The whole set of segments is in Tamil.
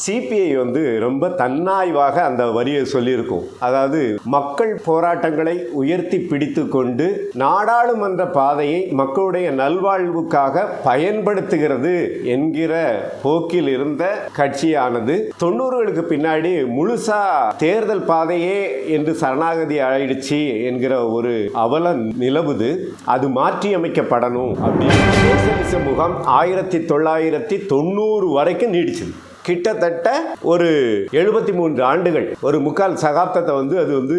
சிபிஐ வந்து ரொம்ப தன்னாய்வாக அந்த வரியை சொல்லியிருக்கும். அதாவது மக்கள் போராட்டங்களை உயர்த்தி பிடித்து கொண்டு நாடாளுமன்ற பாதையை மக்களுடைய நல்வாழ்வுக்காக பயன்படுத்துகிறது என்கிற போக்கில் இருந்த கட்சியானது 90களுக்கு பின்னாடி முழுசா தேர்தல் பாதையே என்று சரணாகதி ஆயிடுச்சு என்கிற ஒரு அவலம் நிலவுது. அது மாற்றியமைக்கப்படணும் அப்படின்னு சோசலிச முகாம் 1990 வரைக்கும் நீடிச்சது. கிட்டத்தட்ட ஒரு 73 ஆண்டுகள், ஒரு முக்கால் சகாப்தத்தை வந்து அது வந்து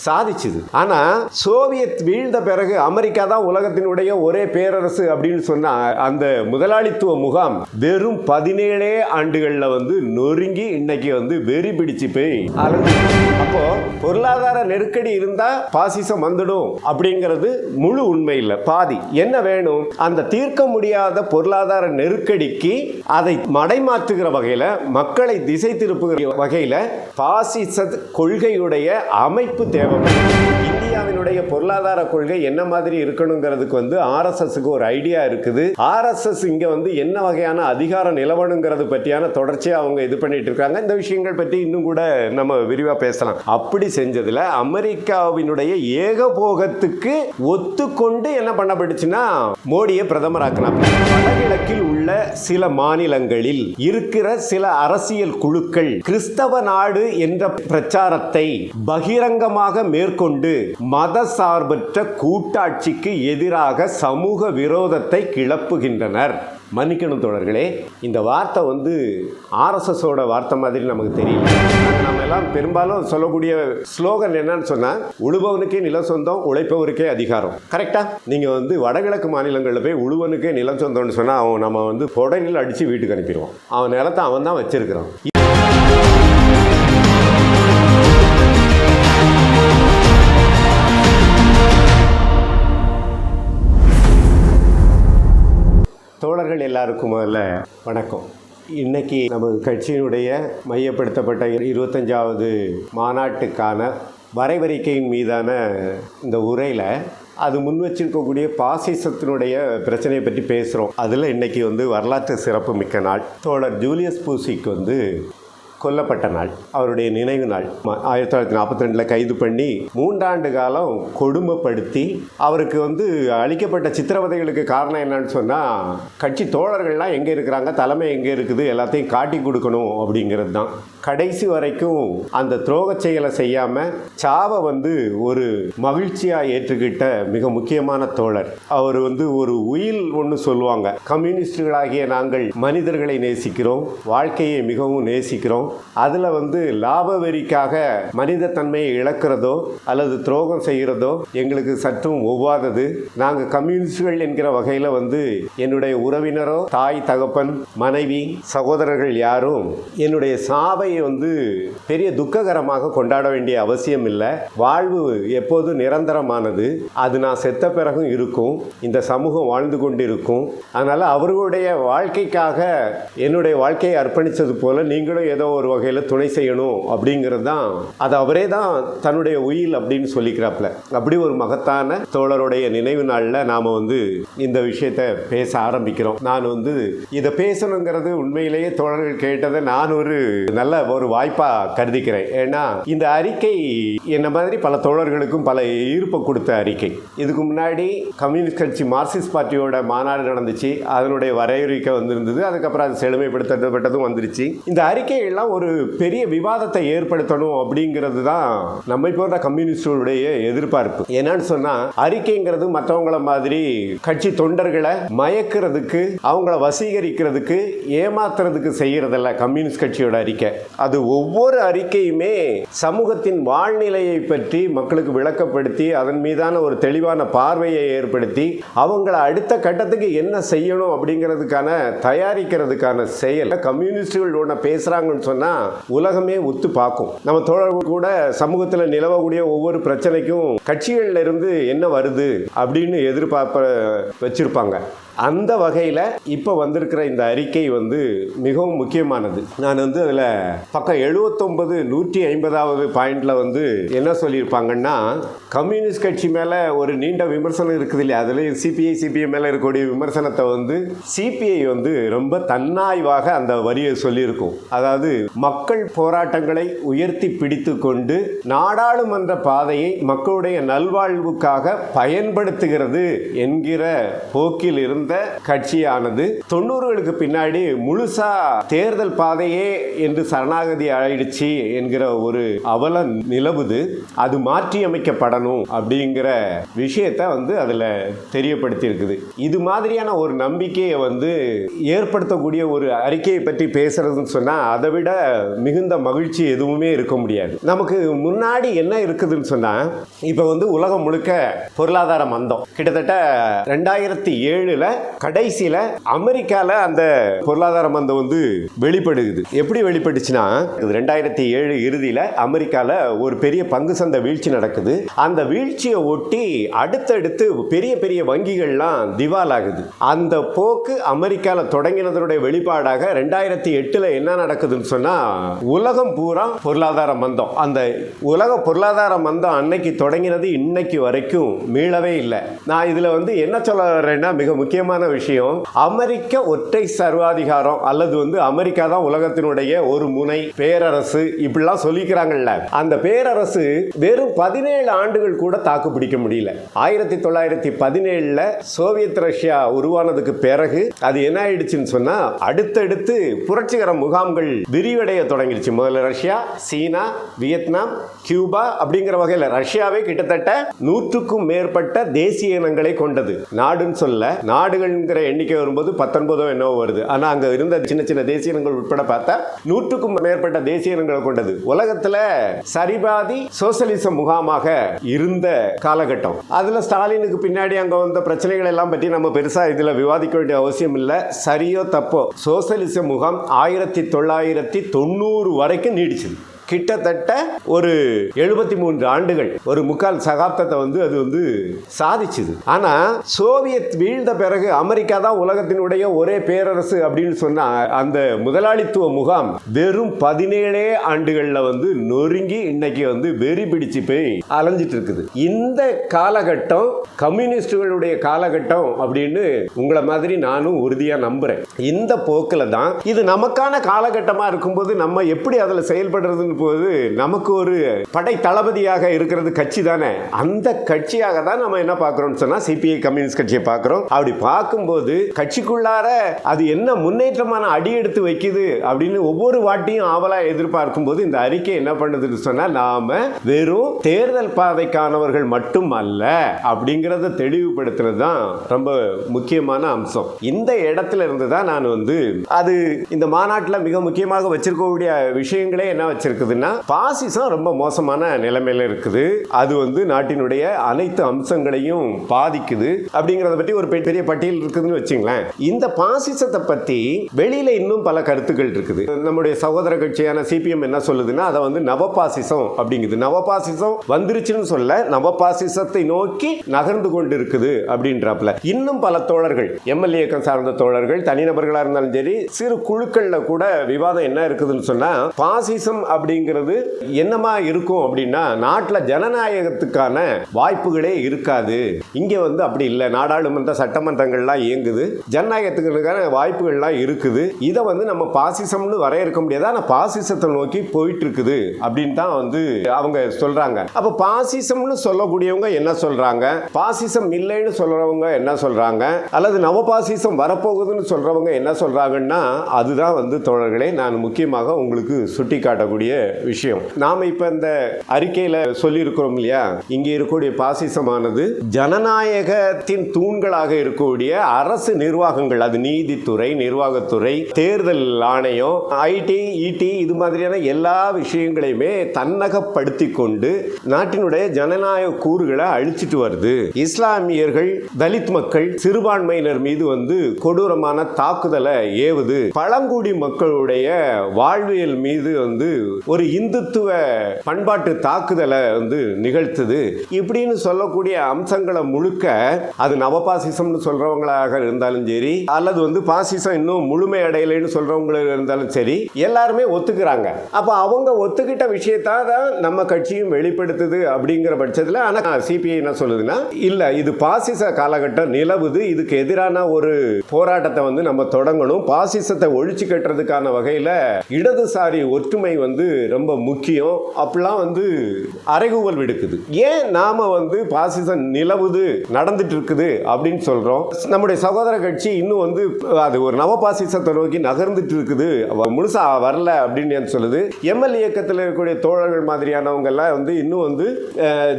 சாதிச்சுது. ஆனா சோவியத் வீழ்ந்த பிறகு அமெரிக்கா தான் உலகத்தினுடைய ஒரே பேரரசு அப்படின்னு சொன்ன அந்த முதலாளித்துவ முகாம் வெறும் 17 ஆண்டுகள்ல வந்து நொறுங்கி இன்னைக்கு வந்து வெறி பிடிச்சு போய் அப்போ பொருளாதார நெருக்கடி இருந்தா பாசிசம் வந்துடும் அப்படிங்கிறது முழு உண்மை இல்லை, பாதி. என்ன வேணும்? அந்த தீர்க்க முடியாத பொருளாதார நெருக்கடிக்கு அதை மடைமாற்றுகிற வகையில், மக்களை திசை திருப்புகிற வகையில் பாசிச கொள்கையுடைய அமைப்பு தேவை. இந்தியாவினுடைய பொருளாதார கொள்கை என்ன மாதிரி இருக்கணுங்கிறதுக்கு வந்து ஆர்எஸ்எஸ்க்கு ஒரு ஐடியா இருக்குது. ஆர்எஸ்எஸ் இங்க வந்து என்ன வகையான அதிகாரம் நிலவணுங்கிறது பற்றியான தொடர்ச்சியாக அவங்க இது பண்ணிட்டு இருக்காங்க. இந்த விஷயங்கள் பற்றி இன்னும் கூட நம்ம விரிவா பேசலாம். அப்படி செஞ்சதுல அமெரிக்காவினுடைய ஏகபோகத்துக்கு ஒத்துக்கொண்டு என்ன பண்ணப்பட்டுச்சுன்னா மோடியை பிரதமராக்கினாங்க. வடகிழக்கில் உள்ள சில மாநிலங்களில் இருக்கிற சில அரசியல் குழுக்கள் கிறிஸ்தவ நாடு என்ற பிரச்சாரத்தை பகிரங்கமாக மேற்கொண்டு மத சார்பற்ற கூட்டாட்சிக்கு எதிராக சமூக விரோதத்தை கிளப்புகின்றனர். மன்னிக்கணும் தோழர்களே, இந்த வார்த்தை வந்து ஆர்எஸ்எஸோட வார்த்தை மாதிரி நமக்கு தெரியல. நம்ம எல்லாம் பெரும்பாலும் சொல்லக்கூடிய ஸ்லோகன் என்னன்னு சொன்னா, உழுபவனுக்கே நில சொந்தம், உழைப்பவருக்கே அதிகாரம். கரெக்டா? நீங்க வந்து வடகிழக்கு மாநிலங்களில் போய் உழுவனுக்கே நிலம் சொந்தம்னு சொன்னா அவன் நம்ம வந்து பொடனில் அடிச்சு வீட்டுக்கு அனுப்பிடுவான். அவன் நிலத்தை அவன் தான் வச்சிருக்கிறான். தோழர்கள் எல்லாருக்கும் முதல்ல வணக்கம். இன்னைக்கு நம்ம கட்சியினுடைய மையப்படுத்தப்பட்ட 25வது மாநாட்டுக்கான வரைவறிக்கையின் மீதான இந்த உரையில் அது முன் வச்சிருக்கக்கூடிய பாசிசத்தினுடைய பிரச்சனையை பற்றி பேசுகிறோம். அதில் இன்னைக்கு வந்து வரலாற்று சிறப்பு மிக்க நாள். தோழர் ஜூலியஸ் பூசிக் வந்து கொல்லப்பட்ட நாள், அவருடைய நினைவு நாள். 1942 கைது பண்ணி 3 ஆண்டு காலம் கொடுமைப்படுத்தி அவருக்கு வந்து அளிக்கப்பட்ட சித்திரவதைகளுக்கு காரணம் என்னன்னு சொன்னால், கட்சி தோழர்கள்லாம் எங்கே இருக்கிறாங்க, தலைமை எங்கே இருக்குது, எல்லாத்தையும் காட்டி கொடுக்கணும் அப்படிங்கிறது தான். கடைசி வரைக்கும் அந்த துரோக செயலை செய்யாமல் சாவை வந்து ஒரு மகிழ்ச்சியாக ஏற்றுக்கிட்ட மிக முக்கியமான தோழர். அவர் வந்து ஒரு உயில் ஒன்று சொல்லுவாங்க, கம்யூனிஸ்டுகளாகிய நாங்கள் மனிதர்களை நேசிக்கிறோம், வாழ்க்கையை மிகவும் நேசிக்கிறோம், அதில் வந்து லாப வெறிக்காக மனித தன்மையை இழக்கிறதோ அல்லது துரோகம் செய்கிறதோ எங்களுக்கு சற்றும் ஒவ்வாதது. நாங்கள் கம்யூனிஸ்டுகள் என்கிற வகையில் வந்து என்னுடைய உறவினரோ தாய் தகப்பன் மனைவி சகோதரர்கள் யாரும் என்னுடைய சாவை வந்து பெரிய துக்ககரமாக கொண்டாட வேண்டிய அவசியம் இல்லை. வாழ்வு எப்போது நிரந்தரமானது, அது நான் செத்த பிறகும் இருக்கும், இந்த சமூகம் வாழ்ந்து கொண்டு இருக்கும். அதனால் அவர்களுடைய வாழ்க்கைக்காக என்னுடைய வாழ்க்கையை அர்ப்பணித்தது போல நீங்களும் ஏதோ ஒரு வகையில் துணை செய்யணும் அப்படிங்கிறது தான். அது அவரே தான் தன்னுடைய உயில் அப்படின்னு சொல்லிக்கிறாப்ல. அப்படி ஒரு மகத்தான தோழருடைய நினைவு நாளில் நாம் வந்து இந்த விஷயத்தை பேச ஆரம்பிக்கிறோம். நான் வந்து இதை பேசணுங்கிறது உண்மையிலேயே தோழர்கள் கேட்டதை நான் ஒரு நல்ல ஒரு வாய்ப்பாக கருதிக்கிறேன். ஏன்னா இந்த அறிக்கை என்ன மாதிரி பல தோழர்களுக்கும் பல ஈர்ப்பை கொடுத்த அறிக்கை. இதுக்கு முன்னாடி கம்யூனிஸ்ட் கட்சி மார்க்சிஸ்ட் பார்ட்டியோட மாநாடு நடந்துச்சு, அதனுடைய வரையறுக்கை வந்திருந்தது, அதுக்கப்புறம் அது செழுமைப்படுத்தப்பட்டதும் வந்துருச்சு. இந்த அறிக்கையெல்லாம் ஒரு பெரிய விவாதத்தை ஏற்படுத்தணும் அப்படிங்கிறது தான் நம்மை போன்ற கம்யூனிஸ்டுடைய எதிர்பார்ப்பு. என்னன்னு சொன்னா, அறிக்கைங்கிறது மற்றவங்கள மாதிரி கட்சி தொண்டர்களை மயக்கிறதுக்கு, அவங்கள வசீகரிக்கிறதுக்கு, ஏமாத்துறதுக்கு செய்யறதில்ல கம்யூனிஸ்ட் கட்சியோட அறிக்கை. அது ஒவ்வொரு அறிக்கையுமே சமூகத்தின் வாழ்நிலையை பற்றி மக்களுக்கு விளக்கப்படுத்தி அதன் மீதான ஒரு தெளிவான பார்வையை ஏற்படுத்தி அவங்கள அடுத்த கட்டத்துக்கு என்ன செய்யணும் அப்படிங்கிறதுக்கான தயாரிக்கிறதுக்கான செயல். கம்யூனிஸ்டுகள் ஒன்று பேசுறாங்கன்னு சொன்னா உலகமே ஒத்து பார்க்கும். நம்ம தோழர்கள் கூட சமூகத்தில் நிலவக்கூடிய ஒவ்வொரு பிரச்சனைக்கும் கட்சிகள்ல இருந்து என்ன வருது அப்படின்னு எதிர்பார்ப்ப வச்சிருப்பாங்க. அந்த வகையில் இப்போ வந்திருக்கிற இந்த அறிக்கை வந்து மிகவும் முக்கியமானது. நான் வந்து அதில் பக்கம் 79 150வது பாயிண்ட்ல வந்து என்ன சொல்லியிருப்பாங்கன்னா, கம்யூனிஸ்ட் கட்சி மேலே ஒரு நீண்ட விமர்சனம் இருக்குது இல்லையா, அதுலேயும் சிபிஐ மேலே இருக்கக்கூடிய விமர்சனத்தை வந்து சிபிஐ வந்து ரொம்ப தன்னாய்வாக அந்த வரியை சொல்லியிருக்கும். அதாவது மக்கள் போராட்டங்களை உயர்த்தி பிடித்து கொண்டு நாடாளுமன்ற பாதையை மக்களுடைய நல்வாழ்வுக்காக பயன்படுத்துகிறது என்கிற போக்கில் இருந்த கட்சியானது 90களுக்கு பின்னாடி முழுசா தேர்தல் பாதையே என்று சரணாகதி ஆயிடுச்சு என்கிற ஒரு அவல நிலவுது. அது மாற்றி அமைக்கப்படணும் அப்படிங்கிற விஷயத்தை வந்து அதில் தெரியப்படுத்தி இருக்குது. இது மாதிரியான ஒரு நம்பிக்கையை வந்து ஏற்படுத்தக்கூடிய ஒரு அறிக்கையை பற்றி பேசுறதுன்னு சொன்னால் அதை விட மிகுந்த மகிழ்ச்சி எதுவுமே இருக்க முடியாது. நமக்கு முன்னாடி என்ன இருக்குதுன்னு சொன்னால், இப்போ வந்து உலகம் முழுக்க பொருளாதார மந்தம். கிட்டத்தட்ட 2007 கடைசியில் அமெரிக்காவில் அந்த பொருளாதார மந்தம் வந்து வெளிப்படுகிறது. எப்படி வெளிப்பட்டுச்சுன்னா, 2007 இறுதியில் அமெரிக்காவில் ஒரு பெரிய பங்கு சந்தை வீழ்ச்சி நடக்குது. அந்த வீழ்ச்சியை ஒட்டி அடுத்தடுத்து பெரிய பெரிய வங்கிகள்லாம் திவால் ஆகுது. அந்த போக்கு அமெரிக்காவில் தொடங்கினதனுடைய வெளிப்பாடாக 2008 என்ன நடக்குதுன்னு சொன்னா, உலகம் பூரா பொருளாதார மந்தம். அந்த உலக பொருளாதார மந்தம் அன்னைக்கு தொடங்கினது இன்னைக்கு வரைக்கும் மீளவே இல்லை. நான் இதுல வந்து என்ன சொல்ல வரேன்னா, மிக முக்கியமான விஷயம், அமெரிக்க ஒற்றை சர்வாதிகாரம் அல்லது வந்து அமெரிக்கா தான் உலகத்தினுடைய ஒரு முனை பேரரசு இப்படிலாம் சொல்லிக்கிறாங்கல்ல, அந்த பேரரசு வெறும் 17 ஆண்டுகள் கூட தாக்கு பிடிக்க முடியல. 1917 சோவியத் ரஷ்யா உருவானதுக்கு பிறகு அது என்ன ஆயிடுச்சுன்னு சொன்னா, அடுத்தடுத்து புரட்சிகர முகாம்கள் விரிவடைய தொடங்கிடுச்சு. முதல்ல ரஷ்யா, சீனா, வியட்நாம், கியூபா அப்படிங்கிற வகையில் ரஷ்யாவே கிட்டத்தட்ட 100க்கும் மேற்பட்ட தேசிய இனங்களை கொண்டது. நாடுன்னு சொல்ல, நாடுகள்ங்கிற எண்ணிக்கை வரும்போது 19 என்னவோ வருது. ஆனா அங்க இருந்த சின்ன சின்ன தேசிய இனங்கள் உட்பட பார்த்தா 100க்கும் மேற்பட்ட தேசிய இனங்களை கொண்டது. உலகத்துல சரிபாதி சோசலிச முகாமாக இருந்த காலகட்டம். அதுல ஸ்டாலினுக்கு பின்னாடி அங்க வந்த பிரச்சனைகள் எல்லாம் பற்றி நம்ம பெருசா இதுல விவாதிக்க வேண்டிய அவசியம் இல்லை. சரியோ தப்போ, சோசலிச முகாம் 1990 வரைக்கும் நீடிச்சது. கிட்டத்தட்ட ஒரு 73 ஆண்டுகள், ஒரு முக்கால் சகாப்தத்தை வந்து அது வந்து சாதிச்சுது. ஆனா சோவியத் வீழ்ந்த பிறகு அமெரிக்கா தான் உலகத்தினுடைய ஒரே பேரரசு அப்படின்னு சொன்னா, அந்த முதலாளித்துவ முகாம் வெறும் 17 ஆண்டுகள்ல வந்து நொறுங்கி இன்னைக்கு வந்து வெறி பிடிச்சு போய் அலைஞ்சிட்டு இருக்குது. இந்த காலகட்டம் கம்யூனிஸ்டுகளுடைய காலகட்டம் அப்படின்னு உங்களை மாதிரி நானும் உறுதியா நம்புறேன். இந்த போக்கில் தான் இது நமக்கான காலகட்டமா இருக்கும்போது நம்ம எப்படி அதில் செயல்படுறதுன்னு போது, நமக்கு ஒரு படை தளபதியாக இருக்கிறது கட்சி தானே. அந்த கட்சியாக தான் நம்ம என்ன பார்க்கிறோம்னு சொன்னா, சிபிஐ கம்யூனிஸ்ட் கட்சியை பார்க்கிறோம். அப்படி பார்க்கும்போது கட்சிக்குள்ளார அது என்ன முன்னேற்றமான அடி எடுத்து வைக்குது அப்படின்னு ஒவ்வொரு வாட்டியும் ஆவலா எதிர்பார்க்கும் போது இந்த அறிக்கை என்ன பண்ணுதுன்னு சொன்னா, நாம வெறும் தேர்தல் பாதைக்கானவர்கள் மட்டும் அல்ல அப்படிங்கறத தெளிவுபடுத்துறது தான் ரொம்ப முக்கியமான அம்சம். இந்த இடத்துல இருந்து தான் நான் வந்து அது இந்த மாநாட்டில் மிக முக்கியமாக வச்சிருக்கக்கூடிய விஷயங்களே என்ன வச்சிருக்குதுன்னா, பாசிசம் ரொம்ப மோசமான நிலைமையில இருக்குது. அது வந்து நாட்டினுடைய அனைத்து அம்சங்களையும் பாதிக்குது அப்படிங்கறத பற்றி ஒரு பெரிய பட்டியல் இருக்குதுன்னு வச்சுங்களேன். இந்த பாசிசத்தை பற்றி வெளியில இன்னும் பல கருத்துக்கள் இருக்குது. நம்முடைய சகோதர கட்சியான சிபிஎம் என்ன சொல்லுதுன்னா, அதை வந்து நவபாசிசம் அப்படிங்குது. நவபாசிசம் வந்துருச்சுன்னு சொல்ல, நவபாசிசத்தை நோக்கி நகர்ந்து கொண்டு இருக்குது அப்படின்றப்பல இன்னும் பல தோழர்கள், எம்எல்ஏ இயக்கம் சார்ந்த தோழர்கள், தனிநபர்களா இருந்தாலும் சரி, சிறு குழுக்கள்ல கூட விவாதம் என்ன இருக்குதுன்னு சொன்னா, பாசிசம் அப்படிங்கிறது என்னமா இருக்கும் அப்படின்னா, நாட்டில் ஜனநாயகத்துக்கான வாய்ப்புகளே இருக்காது. இங்க வந்து அப்படி இல்லை, நாடாளுமன்ற சட்டமன்றங்கள்லாம் இயங்குது, ஜனநாயகத்துக்கான வாய்ப்புகள்லாம் இருக்குது. இதை வந்து நம்ம பாசிசம்னு வரையறுக்க முடியாது. ஆனால் பாசிசத்தை நோக்கி போயிட்டு இருக்குது அப்படின்னு தான் வந்து அவங்க சொல்றாங்க. அப்ப பாசிசம்னு சொல்லக்கூடியவங்க என்ன சொல்றாங்க, பாசிசம் இல்லைன்னு சொல்றவங்க என்ன சொல்றாங்க, அல்லது நவபாசிசம் வரப்போகுதுன்னு சொல்றவங்க என்ன சொல்றாங்கன்னா, அதுதான் வந்து தோழர்களே நான் முக்கியமாக உங்களுக்கு சுட்டி காட்டக்கூடிய விஷயம். நாம இப்ப இந்த அறிக்கையில சொல்லி இருக்கிறோம் இல்லையா, இங்கே இருக்கக்கூடிய பாசிசமானது ஜனநாயகத்தின் தூண்களாக இருக்கக்கூடிய அரசு நிர்வாகங்கள், அது நீதித்துறை, நிர்வாகத்துறை, தேர்தல் ஆணையம், ஐடி, இடி, இது மாதிரியான எல்லா விஷயங்களையுமே தன்னகப்படுத்தி கொண்டு நாட்டினுடைய ஜனநாயக கூறுகளை அழிச்சிட்டு வருது. இஸ்லாமியர்கள், தலித் மக்கள், சிறுபான்மையினர் மீது வந்து கொடூரமான தாக்குதலை ஏவுது. பழங்குடி மக்களுடைய வாழ்வியல் மீது வந்து ஒரு இந்துத்துவ பண்பாட்டு தாக்குதலை வந்து நிகழ்த்துது இப்படின்னு சொல்லக்கூடிய அம்சங்களை முழுக்க அது நவபாசிசம்னு சொல்றவங்களாக இருந்தாலும் சரி அல்லது வந்து பாசிசம் இன்னும் முழுமை அடையலைன்னு சொல்றவங்களாக இருந்தாலும் சரி எல்லாருமே ஒத்துக்கிறாங்க. அப்ப அவங்க ஒத்துக்கிட்ட விஷயத்தான் நம்ம கட்சியும் வெளிப்படுத்துது அப்படிங்கிற பட்சத்தில். ஆனா சிபிஐ என்ன சொல்லுதுன்னா இல்ல இது பாசிச காலகட்டம் நிலவுது, இதுக்கு எதிரான ஒரு போராட்டத்தை வந்து நம்ம தொடங்கணும், பாசிசத்தை ஒழிச்சு கட்டுறதுக்கான வகையில் இடதுசாரி ஒற்றுமை வந்து ரொம்ப முக்கியம் அப்படிலாம் வந்து அறைகூவல் விடுக்குது. ஏன் நாம வந்து பாசிசம் நிலவுது நடந்துட்டு இருக்குது அப்படின்னு சொல்றோம். நம்முடைய சகோதர கட்சி இன்னும் வந்து அது ஒரு நவபாசிசத்தை நோக்கி நகர்ந்துட்டு இருக்குது, முழுசா வரல அப்படின்னு சொல்லுது. எம்எல் இயக்கத்தில் இருக்கக்கூடிய தோழர்கள் மாதிரியானவங்க எல்லாம் வந்து இன்னும் வந்து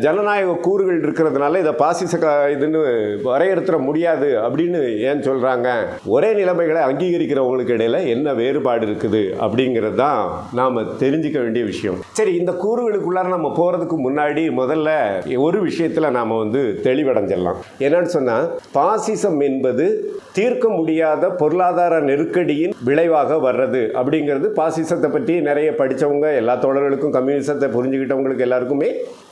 ஜனநாயக கூறுகள் இருக்கிறதுனால இதை பாசிச இதுன்னு வரையறுத்த முடியாது அப்படின்னு ஏன் சொல்றாங்க? ஒரே நிலைமைகளை அங்கீகரிக்கிறவங்களுக்கு இடையில என்ன வேறுபாடு இருக்குது அப்படிங்கிறது தான் நாம தெரிஞ்சுக்க வேண்டிய விஷயம். சரி, இந்த கூறுகளுக்குள்ளார நம்ம போறதுக்கு முன்னாடி முதல்ல ஒரு விஷயத்துல நாம வந்து தெளிவடைஞ்சிடலாம். என்னன்னு சொன்னா, பாசிசம் என்பது தீர்க்க முடியாத பொருளாதார நெருக்கடியின் விளைவாக வர்றது அப்படிங்கிறது பாசிசத்தை பற்றி நிறைய படித்தவங்க எல்லா தோழர்களுக்கும் கம்யூனிசத்தை புரிஞ்சுக்கிட்டவங்களுக்கு எல்லாருக்குமே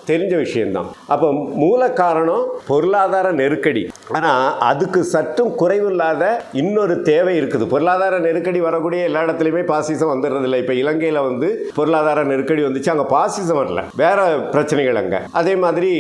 தெரிஞ்ச விஷயம்தான். அப்போ மூல காரணம் பொருளாதார நெருக்கடி. ஆனால் அதுக்கு சற்றும் குறைவில்லாத இன்னொரு தேவை இருக்குது. பொருளாதார நெருக்கடி வரக்கூடிய எல்லா இடத்துலையுமே பாசிசம் வந்துடுறதில்லை. இப்போ இலங்கையில் வந்து பொருளாதார நெருக்கடி வந்துச்சு, அங்கே பாசிசம் வரல, வேற பிரச்சனைகள் அங்கே. அதே மாதிரி